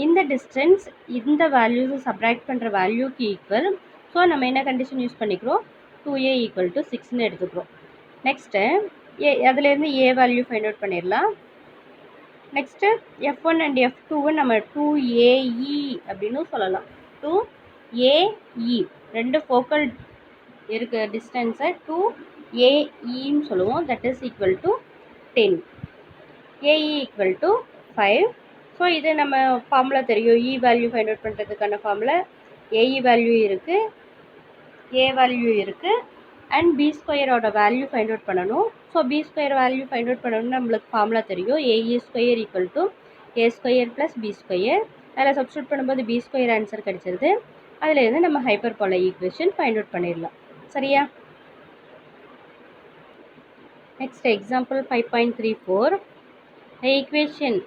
இந்த டிஸ்டன்ஸ் இந்த வேல்யூஸை சப்ராக்ட் பண்ணுற வேல்யூக்கு ஈக்குவல். ஸோ நம்ம என்ன கண்டிஷன் யூஸ் பண்ணிக்கிறோம்? 2A ஈக்குவல் டு 6ன்னு எடுத்துக்கிறோம். நெக்ஸ்ட்டு அதுலேருந்து ஏ வேல்யூ ஃபைண்ட் அவுட் பண்ணிடலாம். நெக்ஸ்ட்டு F1 அண்ட் F2வை நம்ம 2AE அப்படின்னு சொல்லலாம். 2AE ரெண்டு ஃபோக்கல் இருக்க டிஸ்டன்ஸை 2AEன்னு சொல்லுவோம். That is equal to 10. AE equal to 5. So இது நம்ம ஃபார்முலா தெரியும். E வேல்யூ ஃபைண்ட் அவுட் பண்ணுறதுக்கான ஃபார்முலா AE வேல்யூ இருக்குது, A வேல்யூ இருக்குது, அண்ட் B ஸ்கொயரோட வேல்யூ ஃபைண்ட் அவுட் பண்ணணும். So B square value find out பண்ணணும்னு நம்மளுக்கு ஃபார்முலா தெரியும். AE square equal to A square plus B square. அதில் சப்ஸ்டியூட் பண்ணும்போது B ஸ்கொயர் ஆன்சர் கிடச்சிருது. அதிலேருந்து நம்ம ஹைப்பர்போலா ஈக்குவேஷன் ஃபைண்ட் அவுட் பண்ணிடலாம். சரியா? Next example 5.34. Equation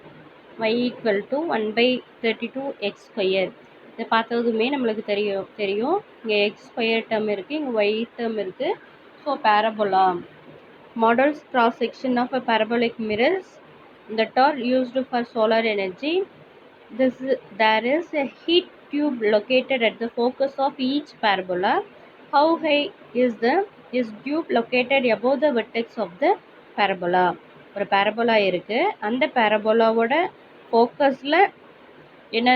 y equal to 1/32x square. இதை பார்த்ததுமே நம்மளுக்கு தெரியும் இங்கே எக்ஸ் ஸ்கொயர் டேர்ம் இருக்குது, இங்கே ஒய் டேர்ம் இருக்குது. So parabola models cross section of a parabolic mirrors that are used for solar energy. There is a heat tube located at the focus of each parabola. How high is tube located above the vertex of the parabola? ஒரு பேரபோலா இருக்குது. அந்த பேரபோலாவோட ஃபோக்கஸில் என்ன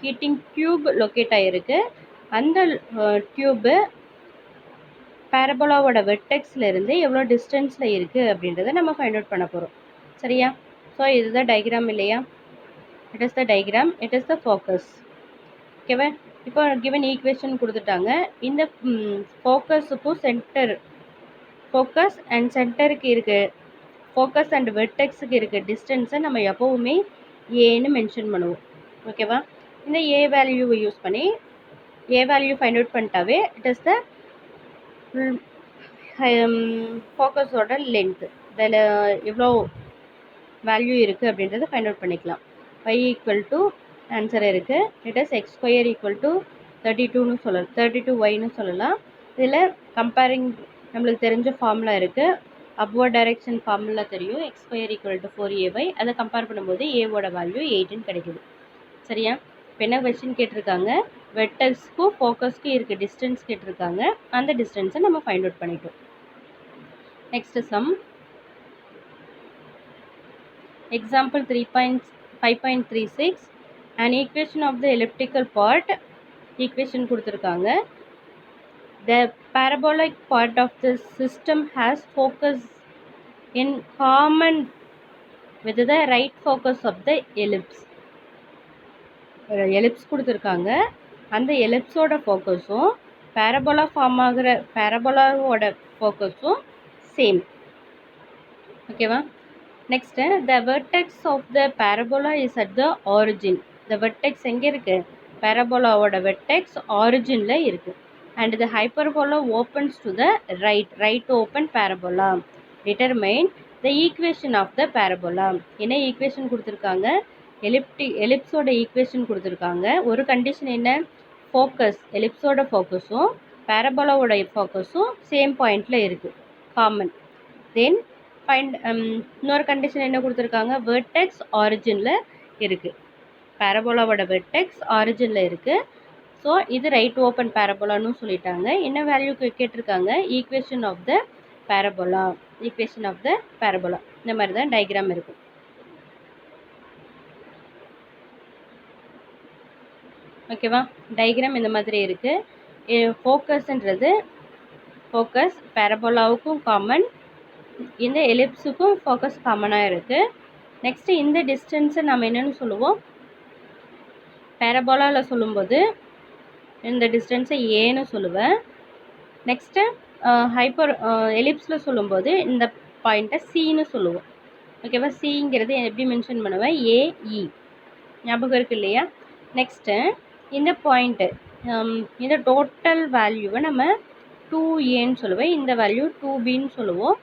ஹீட்டிங் டியூப் லொக்கேட் ஆகிருக்கு. அந்த டியூப்பு பேரபோலாவோட வெர்டெக்ஸ்லேருந்து எவ்வளோ டிஸ்டன்ஸில் இருக்குது அப்படின்றத நம்ம ஃபைண்ட் அவுட் பண்ண போகிறோம். சரியா? ஸோ இதுதான் டயக்ராம் இல்லையா? It is the diagram, it is the focus. ஓகேவா? இப்போ கிவன் ஈக்குவேஷன் கொடுத்துட்டாங்க. இந்த ஃபோக்கஸுக்கும் ஃபோக்கஸ் அண்ட் சென்டருக்கு இருக்க ஃபோக்கஸ் அண்ட் வெர்டெக்ஸுக்கு இருக்க டிஸ்டன்ஸை நம்ம எப்போவுமே ஏன்னு மென்ஷன் பண்ணுவோம். ஓகேவா? இந்த ஏ வேல்யூவை யூஸ் பண்ணி ஏ வேல்யூ ஃபைண்ட் அவுட் பண்ணிட்டாவே இட் இஸ் த ஃபோக்கஸோட லென்த்து, இதில் எவ்வளோ வேல்யூ இருக்குது அப்படின்றத ஃபைண்ட் அவுட் பண்ணிக்கலாம். y ஈக்குவல் டு ஆன்சர் இருக்குது. It is x square equal to 32ன்னு சொல்லலாம், 32yன்னு சொல்லலாம். இதில் கம்பேரிங் நம்மளுக்கு தெரிஞ்ச ஃபார்முலா இருக்குது. அப்வர்ட் டைரெக்ஷன் ஃபார்முலா தெரியும். X square equal to 4ay. அதை கம்பேர் பண்ணும்போது ஏவோட வேல்யூ 8ன்னு கிடைக்குது. சரியா? இப்போ என்ன கொஸ்டின் கேட்டிருக்காங்க? வெர்டெக்ஸ்க்கும் ஃபோக்கஸ்க்கும் இருக்க டிஸ்டன்ஸ் கேட்டிருக்காங்க. அந்த டிஸ்டன்ஸை நம்ம ஃபைண்ட் அவுட் பண்ணிட்டோம். Next sum example 5.36. an equation of the elliptical part. Equation கொடுத்துருக்காங்க. The parabolic part of the system has focus in common with the right focus of the ellipse. Ellipse கொடுத்துருக்காங்க. அந்த எலிப்ஸோட ஃபோக்கஸும் பேரபோலா ஃபார்ம் ஆகிற பேரபோலாவோட ஃபோக்கஸும் சேம். ஓகேவா? Next the vertex of the parabola is at the origin. The vertex எங்கே இருக்குது? பேரபோலாவோட வெர்டெக்ஸ் ஆரிஜினில் இருக்குது. And the hyperbola opens to the right open parabola. Determine the equation of the parabola. என்ன ஈக்குவேஷன் கொடுத்துருக்காங்க? எலிப்ஸோட ஈக்குவேஷன் கொடுத்துருக்காங்க. ஒரு கண்டிஷன் என்ன? ஃபோக்கஸ், எலிப்ஸோட ஃபோக்கஸும் பேரபோலாவோட ஃபோக்கஸும் சேம் பாயிண்டில் இருக்குது, காமன். தென் ஃபைண்ட் இன்னொரு கண்டிஷன் என்ன கொடுத்துருக்காங்க? வெர்டெக்ஸ் ஆரிஜினில் இருக்குது. பேரபோலாவோட வெர்டெக்ஸ் ஆரிஜினில் இருக்குது. ஸோ இது ரைட் ஓப்பன் பேரபோலான்னு சொல்லிட்டாங்க. என்ன வேல்யூக்கு கேட்டிருக்காங்க? Equation of the parabola. Equation of the parabola. இந்த மாதிரி தான் டயக்ராம் இருக்கும். ஓகேவா? டயக்ராம் இந்த மாதிரி இருக்குது. ஃபோக்கஸ்ன்றது ஃபோக்கஸ் பேரபோலாவுக்கும் காமன், இந்த எலிப்ஸுக்கும் ஃபோக்கஸ் காமனாக இருக்குது. நெக்ஸ்ட்டு இந்த டிஸ்டன்ஸை நம்ம என்னென்னு சொல்லுவோம்? பேரபோலாவில் சொல்லும்போது இந்த டிஸ்டன்ஸை ஏன்னு சொல்லுவேன். நெக்ஸ்ட்டு எலிப்ஸில் சொல்லும்போது இந்த பாயிண்ட்டை சின்னு சொல்லுவோம். ஓகேவா? சிங்கிறது எப்படி மென்ஷன் பண்ணுவேன்? ஏஇ. ஞாபகம் இருக்குது இல்லையா? நெக்ஸ்ட்டு இந்த பாயிண்ட்டு, இந்த டோட்டல் வேல்யூவை நம்ம 2ஏன்னு சொல்லுவேன். இந்த வேல்யூ 2பின்னு சொல்லுவோம்.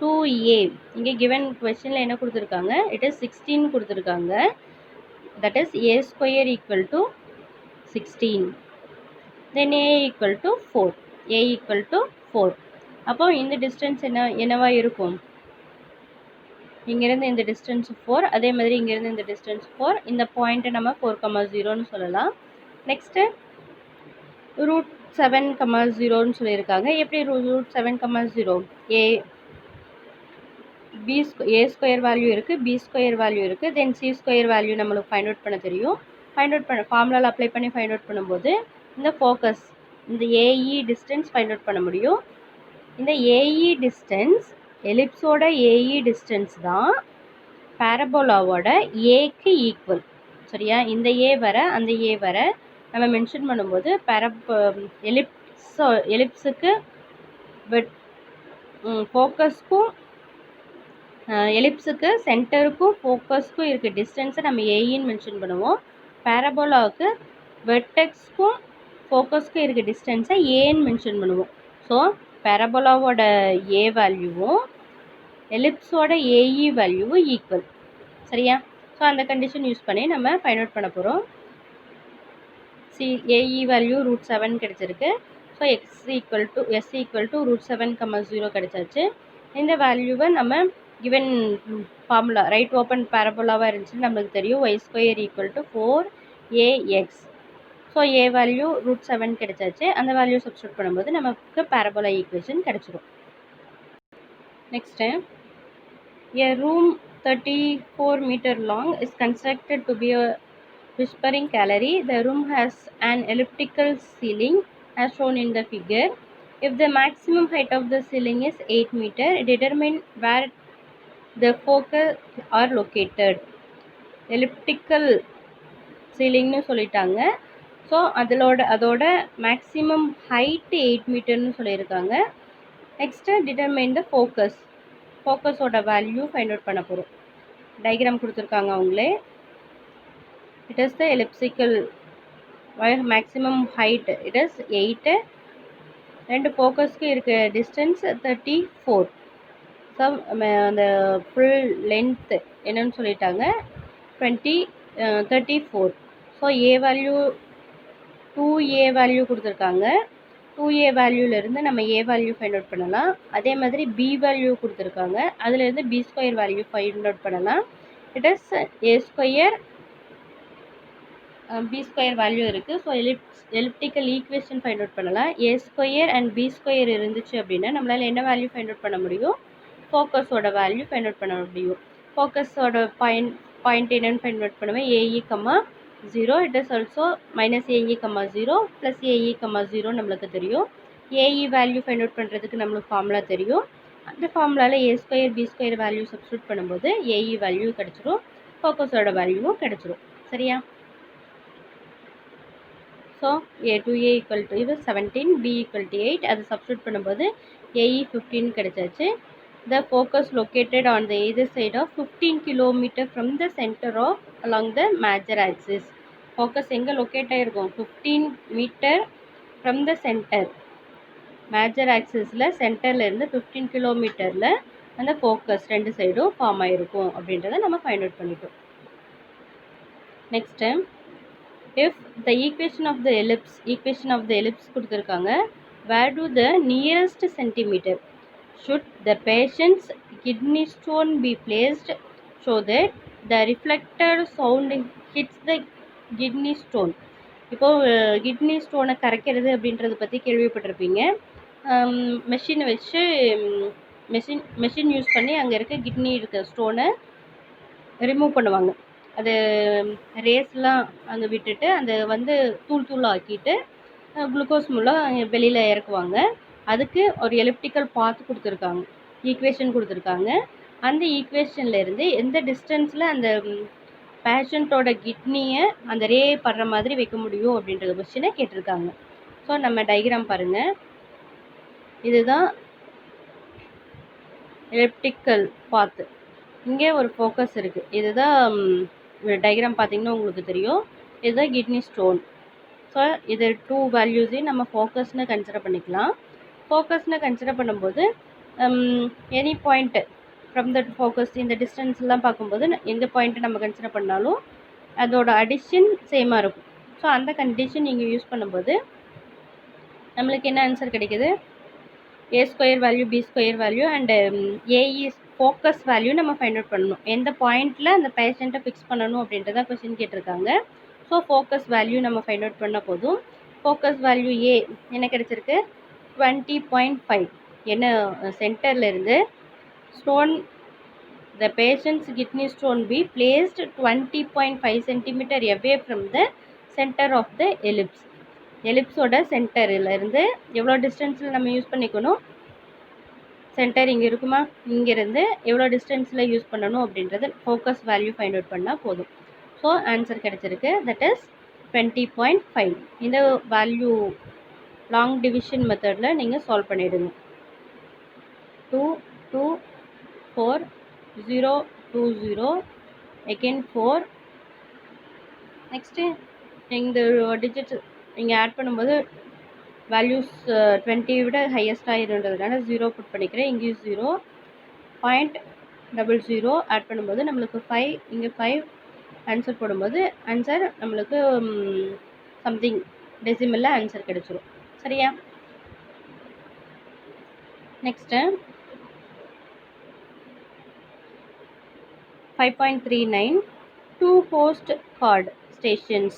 2a இங்கே கிவன் கொஸ்டினில் என்ன கொடுத்துருக்காங்க? இட் இஸ் 16 கொடுத்துருக்காங்க. That is a square equal to 16. Then a equal to 4. a equal to 4. அப்போ இந்த டிஸ்டன்ஸ் என்னவா இருக்கும்? இங்கேருந்து இந்த டிஸ்டன்ஸ் 4, அதே மாதிரி இங்கேருந்து இந்த டிஸ்டன்ஸ் 4. இந்த பாயிண்ட்டை நம்ம 4,0ன்னு சொல்லலாம். நெக்ஸ்ட்டு √7,0ன்னு சொல்லியிருக்காங்க. எப்படி √7,0? ஏ ஸ்கொயர் வேல்யூ இருக்குது, பி ஸ்கொயர் வேல்யூ இருக்குது, தென் சி ஸ்கொயர் வேல்யூ நம்மளுக்கு ஃபைண்ட் அவுட் பண்ண தெரியும். ஃபைண்ட் அவுட் பண்ண ஃபார்முலாவில் அப்ளை பண்ணி ஃபைண்ட் அவுட் பண்ணும்போது இந்த ஃபோக்கஸ், இந்த ஏஇ டிஸ்டன்ஸ் ஃபைண்ட் அவுட் பண்ண முடியும். இந்த ஏஇ டிஸ்டன்ஸ், எலிப்ஸோட ஏஇ டிஸ்டன்ஸ் தான் பேரபோலாவோட ஏக்கு ஈக்குவல். சரியா? இந்த ஏ வர அந்த ஏ வர நம்ம மென்ஷன் பண்ணும்போது எலிப்ஸுக்கு ஃபோக்கஸ்க்கும் எலிப்ஸுக்கு சென்டருக்கும் ஃபோக்கஸ்க்கும் இருக்க டிஸ்டன்ஸை நம்ம ஏஇன்னு மென்ஷன் பண்ணுவோம். பேரபோலாவுக்கு வெர்டெக்ஸ்க்கும் ஃபோக்கஸ்க்கும் இருக்க டிஸ்டன்ஸை ஏன்னு மென்ஷன் பண்ணுவோம். ஸோ பேரபோலாவோட ஏ வேல்யூவும் எலிப்ஸோட ஏஇ வேல்யூவும் ஈக்குவல். சரியா? ஸோ அந்த கண்டிஷன் யூஸ் பண்ணி நம்ம ஃபைண்ட் அவுட் பண்ண போகிறோம். ஏஇ வேல்யூ √7 கிடச்சிருக்கு. ஸோ எஸ் ஈக்குவல் டு √7,0 கிடச்சாச்சு. இந்த வேல்யூவை நம்ம கிவன் ஃபார்முலா ரைட் ஓப்பன் பேரபோலாவாக இருந்துச்சுன்னு நம்மளுக்கு தெரியும். y square equal to 4ax. So a value √7 கிடச்சாச்சு. அந்த வேல்யூ சப்ஸ்டியூட் பண்ணும்போது நமக்கு பேரபோலா ஈக்குவேஷன் கிடச்சிடும். Next, a room 34 meter long is constructed to be a whispering gallery. The room has an elliptical ceiling as shown in the figure. If the maximum height of the ceiling is 8 meter, determine where the focus are located. Elliptical ceiling சொல்லிட்டாங்க. ஸோ அதோட மேக்ஸிமம் ஹைட்டு 8 மீட்டர்னு சொல்லியிருக்காங்க. நெக்ஸ்ட்டு டிட்டர்மைன் த ஃபோக்கஸோட வேல்யூ ஃபைண்ட் அவுட் பண்ண போகிறோம். டயக்ராம் கொடுத்துருக்காங்க அவங்களே. It is the elliptical maximum height it is 8. ரெண்டு ஃபோக்கஸ்க்கு இருக்க டிஸ்டன்ஸ் 34. ஸோ அந்த ஃபுல் லென்த்து என்னன்னு சொல்லிட்டாங்க 34. So a value 2a value கொடுத்துருக்காங்க. 2a வேல்யூலேருந்து நம்ம ஏ வேல்யூ ஃபைண்ட் அவுட் பண்ணலாம். அதே மாதிரி பி வேல்யூ கொடுத்துருக்காங்க, அதுலேருந்து B square value find out பண்ணலாம். It is A square B square value இருக்குது. So elliptical equation find out பண்ணலாம். A square and B square இருந்துச்சு அப்படின்னா நம்மளால் என்ன வேல்யூ ஃபைண்ட் அவுட் பண்ண முடியும்? ஃபோக்கஸோட வேல்யூ ஃபைண்ட் அவுட் பண்ண முடியும். ஃபோக்கஸோட பாயிண்ட் என்னென்னு ஃபைண்ட் அவுட் பண்ணுவேன்? A e, 0. It is also -AE, 0 + AE, 0 நம்மளுக்கு தெரியும். ஏஇ வேல்யூ ஃபைண்ட் அவுட் பண்ணுறதுக்கு நம்மளுக்கு ஃபார்முலா தெரியும். அந்த ஃபார்முலாவில் A square B square value substitute பண்ணும்போது ஏஇ வேல்யூ கிடச்சிரும், ஃபோக்கஸோட வேல்யூவும் கிடச்சிரும். சரியா? ஸோ A2A ஈக்குவல் டு இது 17, B ஈக்குவல் டு 8. அதை சப்ஸ்டியூட் பண்ணும்போது AE 15 கிடைச்சாச்சு. The focus located on the either side of 15 km from the center of along the major axis. Focus எங்கே லொக்கேட் ஆகிருக்கும்? 15 metre from the centre. Major ஆக்சிஸில் சென்டர்லேருந்து 15 கிலோமீட்டரில் அந்த ஃபோக்கஸ் ரெண்டு சைடும் ஃபார்ம் ஆகிருக்கும் அப்படின்றத நம்ம ஃபைண்ட் அவுட் பண்ணிட்டோம். Next, if the equation of the ellipse கொடுத்துருக்காங்க, where do the nearest centimeter should the patient's kidney stone be placed so that the reflected sound hits the kidney stone. இப்போது கிட்னி ஸ்டோனை கரைக்கிறது அப்படின்றத பற்றி கேள்விப்பட்டிருப்பீங்க. மெஷினை வச்சு மெஷின் யூஸ் பண்ணி அங்கே இருக்க கிட்னி இருக்க ஸ்டோனை ரிமூவ் பண்ணுவாங்க. அது ரேஸ்லாம் அங்கே விட்டுட்டு அந்த வந்து தூளாக ஆக்கிட்டு குளுக்கோஸ் மூலம் வெளியில் இறக்குவாங்க. அதுக்கு ஒரு எலிப்டிக்கல் பாத் கொடுத்துருக்காங்க, ஈக்குவேஷன் கொடுத்துருக்காங்க. அந்த ஈக்குவேஷன்லேருந்து எந்த டிஸ்டன்ஸில் அந்த பேஷண்ட்டோட கிட்னியை அந்த ரே படுற மாதிரி வைக்க முடியும் அப்படின்ற கொஸ்டினை கேட்டிருக்காங்க. ஸோ நம்ம டயக்ராம் பாருங்கள். இதுதான் எலிப்டிக்கல் பாத்து. இங்கே ஒரு ஃபோக்கஸ் இருக்குது. இதுதான் டயக்ராம் பார்த்திங்கன்னா உங்களுக்கு தெரியும். இதுதான் கிட்னி ஸ்டோன். ஸோ இது 2 வேல்யூஸையும் நம்ம ஃபோக்கஸ்னு கன்சிடர் பண்ணிக்கலாம். ஃபோக்கஸ்னு கன்சிடர் பண்ணும்போது any point from the focus இந்த டிஸ்டன்ஸ்லாம் பார்க்கும்போது எந்த பாயிண்ட்டு நம்ம கன்சிடர் பண்ணாலும் அதோட அடிஷன் சேமாக இருக்கும். ஸோ அந்த கண்டிஷன் நீங்கள் யூஸ் பண்ணும்போது நம்மளுக்கு என்ன ஆன்சர் கிடைக்குது? A square value, B square value and AE focus value நம்ம ஃபைண்ட் அவுட் பண்ணணும். எந்த பாயிண்ட்டில் அந்த பேஷண்ட்டை ஃபிக்ஸ் பண்ணணும் அப்படின்றத கொஸ்டின் கேட்டிருக்காங்க. ஸோ ஃபோக்கஸ் வேல்யூ நம்ம ஃபைண்ட் அவுட் பண்ணால் போதும். ஃபோக்கஸ் வேல்யூ A என்ன கிடச்சிருக்கு? 20.5. என்ன சென்டர்லேருந்து stone the patient's kidney stone be placed 20.5 cm away from the center of the ellipse. எலிப்ஸோட சென்டரிலிருந்து எவ்வளோ டிஸ்டன்ஸில் நம்ம யூஸ் பண்ணிக்கணும்? சென்டர் இங்கே இருக்குமா? இங்கேருந்து எவ்வளோ டிஸ்டன்ஸில் யூஸ் பண்ணணும் அப்படின்றது ஃபோக்கஸ் வேல்யூ ஃபைண்ட் அவுட் பண்ணால் போதும். ஸோ ஆன்சர் கிடச்சிருக்கு. That is 20.5. இந்த வேல்யூ லாங் டிவிஷன் மெத்தடில் நீங்கள் சால்வ் பண்ணிவிடுங்க. 2 2 4 0 2 0 again 4. நெக்ஸ்ட்டு இந்த டிஜிட் நீங்கள் ஆட் பண்ணும்போது வேல்யூஸ் 20 விட ஹையஸ்ட்டாக இருன்றதுனால 0 புட் பண்ணிக்கிறேன். இங்கேயும் 0.00 ஆட் பண்ணும்போது நம்மளுக்கு 5, இங்கே 5 ஆன்சர் போடும்போது ஆன்சர் நம்மளுக்கு சம்திங் டெசிமலில் ஆன்சர் கிடச்சிரும். சரியா? Next 5.39. 2 post card stations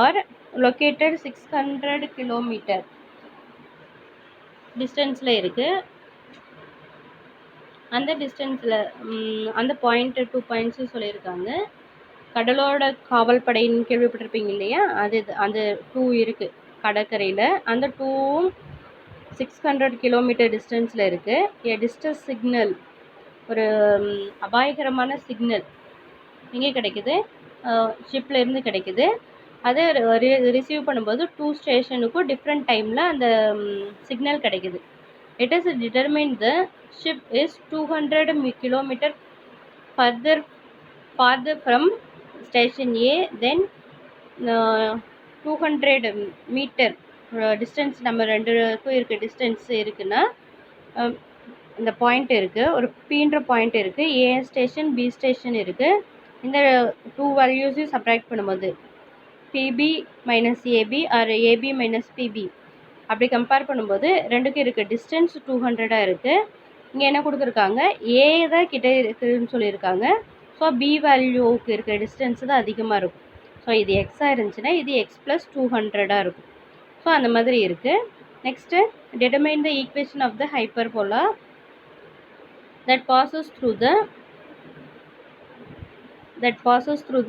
are located 600 km டிஸ்டன்ஸில் இருக்குது. அந்த டிஸ்டன்ஸில் அந்த பாயிண்ட் 2 பாயிண்ட்ஸு சொல்லியிருக்காங்க. கடலோட காவல் படைன்னு கேள்விப்பட்டிருப்பீங்க இல்லையா? அந்த 2 இருக்குது கடற்கரையில். அந்த 2ம் 600 கிலோமீட்டர் டிஸ்டன்ஸில் இருக்குது. டிஸ்டன்ஸ் சிக்னல், ஒரு அபாயகரமான சிக்னல் எங்கே கிடைக்குது? ஷிப்பில் இருந்து கிடைக்குது. அதை ரிசீவ் பண்ணும்போது 2 ஸ்டேஷனுக்கும் டிஃப்ரெண்ட் டைமில் அந்த சிக்னல் கிடைக்குது. It is determine the ship is 200 kilometre farther from station A. Then 200 metre distance நம்ம ரெண்டுக்கும் இருக்க டிஸ்டன்ஸ் இருக்குன்னா இந்த பாயிண்ட் இருக்குது, ஒரு பீன்ற பாயிண்ட் இருக்குது. A ஸ்டேஷன், B ஸ்டேஷன் இருக்குது. இந்த 2 வேல்யூஸையும் சப்ராக்ட் பண்ணும்போது PB minus AB or AB minus PB அப்படி கம்பேர் பண்ணும்போது ரெண்டுக்கும் இருக்க டிஸ்டன்ஸ் 200 இருக்குது. இங்கே என்ன கொடுத்துருக்காங்க? A தான் கிட்டே இருக்குதுன்னு சொல்லியிருக்காங்க. ஸோ B வேல்யூவுக்கு இருக்கிற டிஸ்டன்ஸ் தான் அதிகமாக இருக்கும். ஸோ இது எக்ஸாக இருந்துச்சுன்னா இது எக்ஸ் ப்ளஸ் 200 இருக்கும். ஸோ அந்த மாதிரி இருக்குது. Next determine the equation of the hyperbola that passes through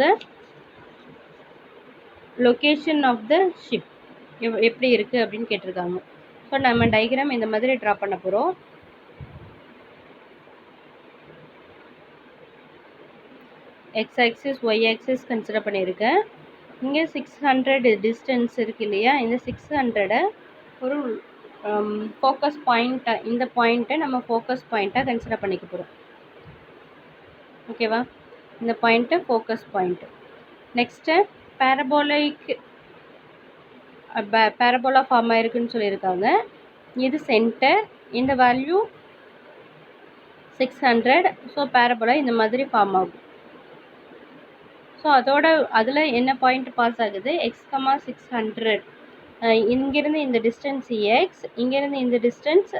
the location of the ship. எப்படி இருக்குது அப்படின்னு கேட்டிருக்காங்க. ஸோ நம்ம டயக்ராம் இந்த மாதிரி ட்ரா பண்ண போகிறோம். X axis, y axis consider பண்ணியிருக்கேன். இங்கே 600 டிஸ்டன்ஸ் இருக்கு இல்லையா, இந்த 600 ஒரு ஃபோக்கஸ் பாயிண்ட்டாக, இந்த பாயிண்ட்டை நம்ம ஃபோக்கஸ் பாயிண்ட்டாக கன்சிடர் பண்ணிக்க போகிறோம். ஓகேவா, இந்த point focus point. Next parabola form ஆயிருக்குன்னு சொல்லியிருக்காங்க. இது சென்டர், இந்த வேல்யூ 600. ஸோ பேரபோலா இந்த மாதிரி ஃபார்ம் ஆகும். ஸோ அதில் என்ன பாயிண்ட் பாஸ் ஆகுது, x,600. இங்கேருந்து இந்த டிஸ்டன்ஸ் எக்ஸ், இங்கேருந்து இந்த டிஸ்டன்ஸ்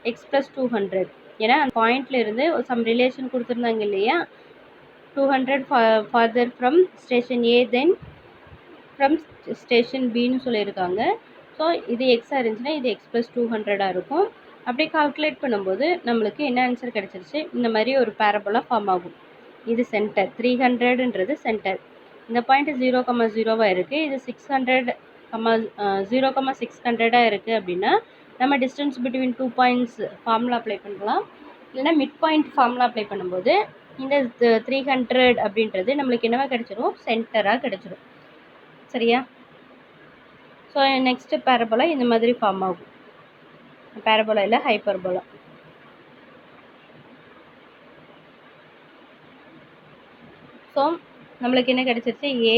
எக்ஸ் ப்ளஸ் 200. ஏன்னா அந்த பாயிண்ட்ல இருந்து சம் ரிலேஷன் கொடுத்துருந்தாங்க இல்லையா, 200 farther from station A then from station பின்னு சொல்லியிருக்காங்க. ஸோ இது எக்ஸாக இருந்துச்சுன்னா இது எக்ஸ் ப்ளஸ் 200 இருக்கும். அப்படியே கால்குலேட் பண்ணும்போது நம்மளுக்கு என்ன ஆன்சர் கிடச்சிருச்சு, இந்த மாதிரி ஒரு பேரபோலா ஃபார்ம் ஆகும். இது சென்டர், 300ன்றது சென்டர். இந்த பாயிண்ட் 0,0 இருக்குது. இது 0,600 இருக்குது. அப்படின்னா நம்ம distance between 2 points formula apply பண்ணலாம். இல்லைனா மிட் பாயிண்ட் ஃபார்முலா அப்ளை பண்ணும்போது இந்த 300 அப்படின்றது நம்மளுக்கு என்னவா கிடச்சிரும், சென்டராக கிடச்சிரும். சரியா? ஸோ நெக்ஸ்ட்டு பேரபோலா இந்த மாதிரி ஃபார்ம் ஆகும். பேரபோலா இல்லை, ஹைப்பர்போலா. ஸோ நம்மளுக்கு என்ன கிடச்சிருச்சு, ஏ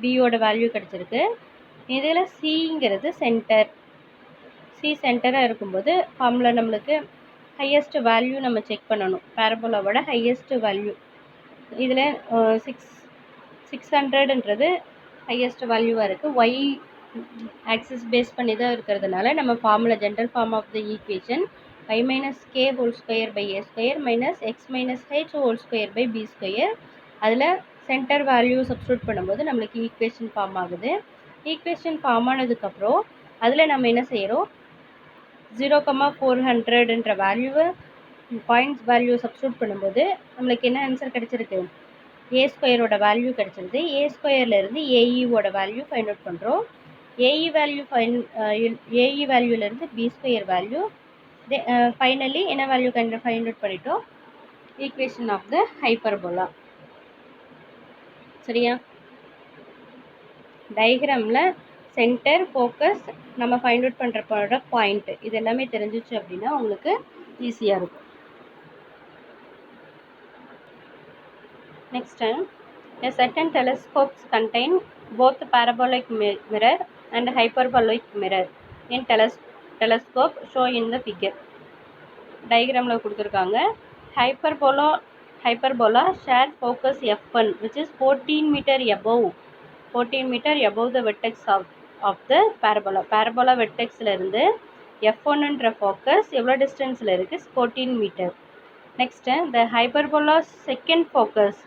பியோட வேல்யூ கிடச்சிருக்கு. இதில் சிங்கிறது சென்டர். சி சென்டராக இருக்கும்போது ஃபார்முலா நம்மளுக்கு ஹையஸ்ட் வேல்யூ நம்ம செக் பண்ணணும். பேரபோலாவோட ஹையஸ்ட் வேல்யூ இதில் 600ன்றது ஹையஸ்ட் வேல்யூவாக இருக்குது. ஒய் ஆக்சிஸ் பேஸ் பண்ணி தான் இருக்கிறதுனால நம்ம formula general form of the equation y minus k whole square by a square minus x minus h whole square by b square. அதில் சென்டர் வேல்யூ சப்ஸ்டியூட் பண்ணும்போது நம்மளுக்கு ஈக்குவேஷன் ஃபார்ம் ஆகுது. ஈக்குவேஷன் ஃபார்ம் ஆனதுக்கப்புறம் அதில் நம்ம என்ன செய்கிறோம், 0,400ன்ற வேல்யூவை பாயிண்ட்ஸ் வேல்யூ சப்ஸ்டியூட் பண்ணும்போது நம்மளுக்கு என்ன ஆன்சர் கிடச்சிருக்கு, ஏ ஸ்கொயரோட வேல்யூ கிடச்சிருது. ஏ ஸ்கொயர்லேருந்து ஏஇவோட வேல்யூ ஃபைண்ட் அவுட் பண்ணுறோம். ஏஇ வேல்யூலேருந்து பி ஸ்கொயர் வேல்யூ, ஃபைனலி என்ன வேல்யூ ஃபைண்ட் அவுட் பண்ணிட்டோம், ஈக்குவேஷன் ஆஃப் த ஹைப்பர்போலா. சரியா? டயக்ராமில் சென்டர், ஃபோக்கஸ், நம்ம ஃபைண்ட் அவுட் பண்ணுற பாயிண்ட் இது எல்லாமே தெரிஞ்சிச்சு அப்படின்னா உங்களுக்கு ஈஸியாக இருக்கும். Next, a certain telescopes contain both parabolic mirror and hyperbolic mirror in telescope show in the figure. டயக்ராமில் கொடுத்துருக்காங்க. Hyperbola share focus f1 which is 14 meter above the vertex of the parabola. Parabola வெர்டெக்ஸ்லேருந்து f1ன்ற ஃபோக்கஸ் எவ்வளோ டிஸ்டன்ஸில் இருக்குது, 14 metre. Next the hyperbola second focus,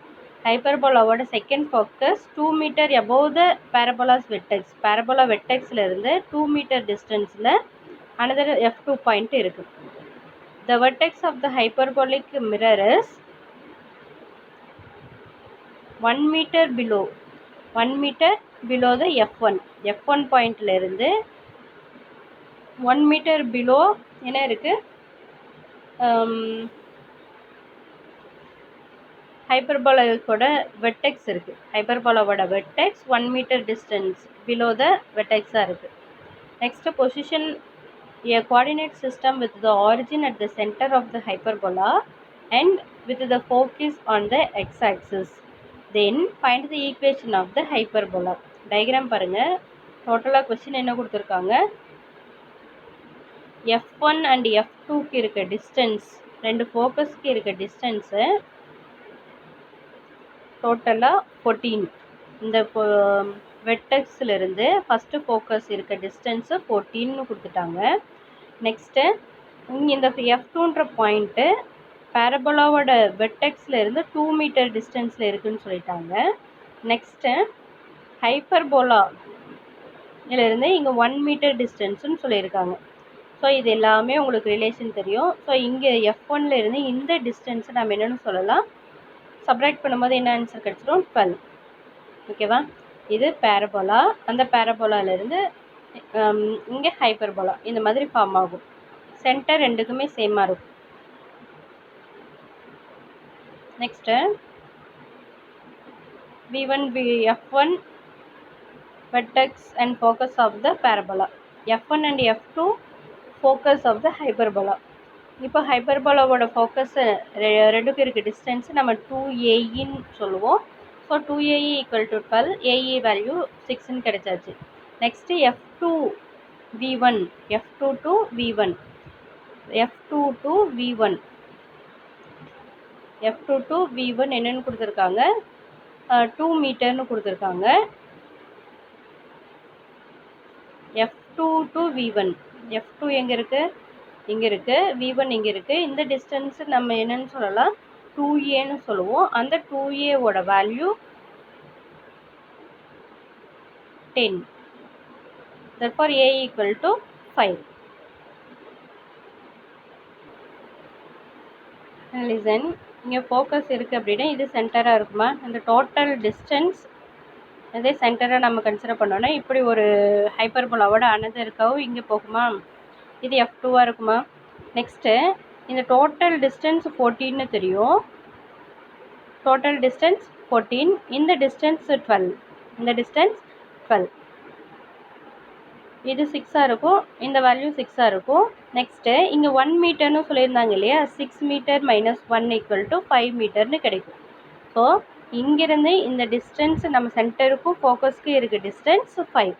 ஹைப்பர்போலாவோட second focus 2 metre above the parabolas vertex. Parabola வெர்டெக்ஸ்லேருந்து 2 மீட்டர் டிஸ்டன்ஸில் another f2 பாயிண்ட் இருக்குது. The vertex of the hyperbolic mirror is 1 meter below the f1 பாயிண்ட்லேருந்து 1 மீட்டர் பிலோ என்ன இருக்குது, ஹைப்பர்போலாவோட வெர்டெக்ஸ் இருக்குது. ஹைப்பர்போலாவோட vertex 1 metre distance below the வெர்டெக்ஸாக இருக்குது. Next position a coordinate system with the origin at the center of the hyperbola and with the focus on the x-axis. Then find the equation of the hyperbola. Diagram பாருங்க. டோட்டலாக கொஸ்டின் என்ன கொடுத்துருக்காங்க, f1 அண்ட் f2க்கு இருக்க டிஸ்டன்ஸ், ரெண்டு ஃபோக்கஸ்க்கு இருக்க டிஸ்டன்ஸு டோட்டலாக 14. இந்த வெர்டெக்ஸ்லேருந்து ஃபஸ்ட்டு ஃபோக்கஸ் இருக்க டிஸ்டன்ஸு 14ன்னு கொடுத்துட்டாங்க. நெக்ஸ்ட்டு இந்த f2ன்ற பாயிண்ட்டு பேரபோலாவோட வெர்டெக்ஸ்லேருந்து 2 மீட்டர் டிஸ்டன்ஸில் இருக்குதுன்னு சொல்லிட்டாங்க. நெக்ஸ்ட்டு ஹைப்பர்போலா இதிலேருந்து இங்கே 1 மீட்டர் டிஸ்டன்ஸுன்னு சொல்லியிருக்காங்க. ஸோ இது எல்லாமே உங்களுக்கு ரிலேஷன் தெரியும். ஸோ இங்கே f1லேருந்து இந்த டிஸ்டன்ஸை நம்ம என்னென்னு சொல்லலாம், சப்ராக்ட் பண்ணும்போது என்ன ஆன்சர் கிடச்சிரும், 12. ஓகேவா? இது பேரபோலா. அந்த பேரபோலாலேருந்து இங்கே ஹைப்பர்போலா இந்த மாதிரி ஃபார்ம் ஆகும். சென்டர் ரெண்டுக்குமே சேமாக இருக்கும். Next f1 vertex and focus of the parabola. F1 and F2 focus of the hyperbola. இப்போ ஹைப்பர்போலாவோட ஃபோக்கஸ் ரெண்டுக்கும் இருக்க டிஸ்டன்ஸ் நம்ம 2AEன்னு சொல்லுவோம். So 2AE equal to 12, AE value 6ன்னு கிடைச்சாச்சு. Next F2 V1, F2 to V1, F2 to V1, F2 to V1 என்னன்னு கொடுத்துருக்காங்க, 2 மீட்டர்னு கொடுத்துருக்காங்க. F2 to V1, F2 எங்கே இருக்குது, இங்கே இருக்குது. V1 இங்கே இருக்குது. இந்த டிஸ்டன்ஸ் நம்ம என்னன்னு சொல்லலாம், 2Aன்னு சொல்லுவோம். அந்த 2Aவோட value 10. Therefore A equal to 5. Listen, இங்கே ஃபோக்கஸ் இருக்குது அப்படின்னா இது சென்டராக இருக்குமா, அந்த டோட்டல் டிஸ்டன்ஸ் அதே சென்டராக நம்ம கன்சிடர் பண்ணோன்னா இப்படி ஒரு ஹைப்பர்போலாவோட அனதர் கர்வ் இங்கே போகுமா, இது F2வாக இருக்குமா. நெக்ஸ்ட்டு இந்த டோட்டல் டிஸ்டன்ஸ் 14ன்னு தெரியும். டோட்டல் டிஸ்டன்ஸ் 14, இந்த டிஸ்டன்ஸ் 12, இந்த டிஸ்டன்ஸ் 12, இது 6ஆக இருக்கும், இந்த வேல்யூ 6ஆக இருக்கும். நெக்ஸ்ட்டு இங்கே 1 மீட்டர்னு சொல்லியிருந்தாங்க இல்லையா, 6 மீட்டர் மைனஸ் 1 ஈக்குவல் டு 5 மீட்டர்னு கிடைக்கும். ஸோ இங்கேருந்து இந்த டிஸ்டன்ஸ் நம்ம சென்டருக்கும் ஃபோக்கஸ்க்கு இருக்க டிஸ்டன்ஸ் 5,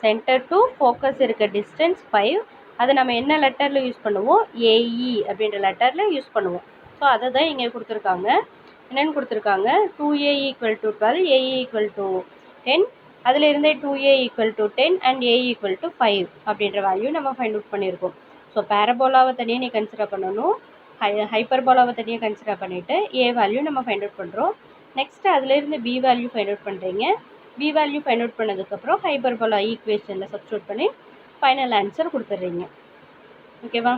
சென்டர் டு ஃபோக்கஸ் இருக்க டிஸ்டன்ஸ் 5. அதை நம்ம என்ன லெட்டரில் யூஸ் பண்ணுவோம், ஏஇ அப்படின்ற லெட்டரில் யூஸ் பண்ணுவோம். ஸோ அதை தான் இங்கே கொடுத்துருக்காங்க. என்னென்னு கொடுத்துருக்காங்க, 2A equal to 12, a e equal to 10, அதில் இருந்தே 2A equal to 10 and a equal to 5 அப்படின்ற வேல்யூ நம்ம ஃபைண்ட் அவுட் பண்ணியிருக்கோம். ஸோ பேரபோலாவை தனியாக நீ கன்சிடர் பண்ணணும், ஹைப்பர்போலாவை தனியாக கன்சிடர் பண்ணிவிட்டு ஏ வேல்யூ நம்ம ஃபைண்ட் அவுட் பண்ணுறோம். நெக்ஸ்ட்டு அதிலேருந்து பி வேல்யூ ஃபைண்ட் அவுட் பண்ணுறீங்க. பி வேல்யூ ஃபைண்ட் அவுட் பண்ணதுக்கப்புறம் ஹைப்பர்போலா ஈக்குவேஷனில் சப்ஸ்டியூட் பண்ணி ஃபைனல் ஆன்சர் கொடுத்துட்றீங்க. ஓகேவா.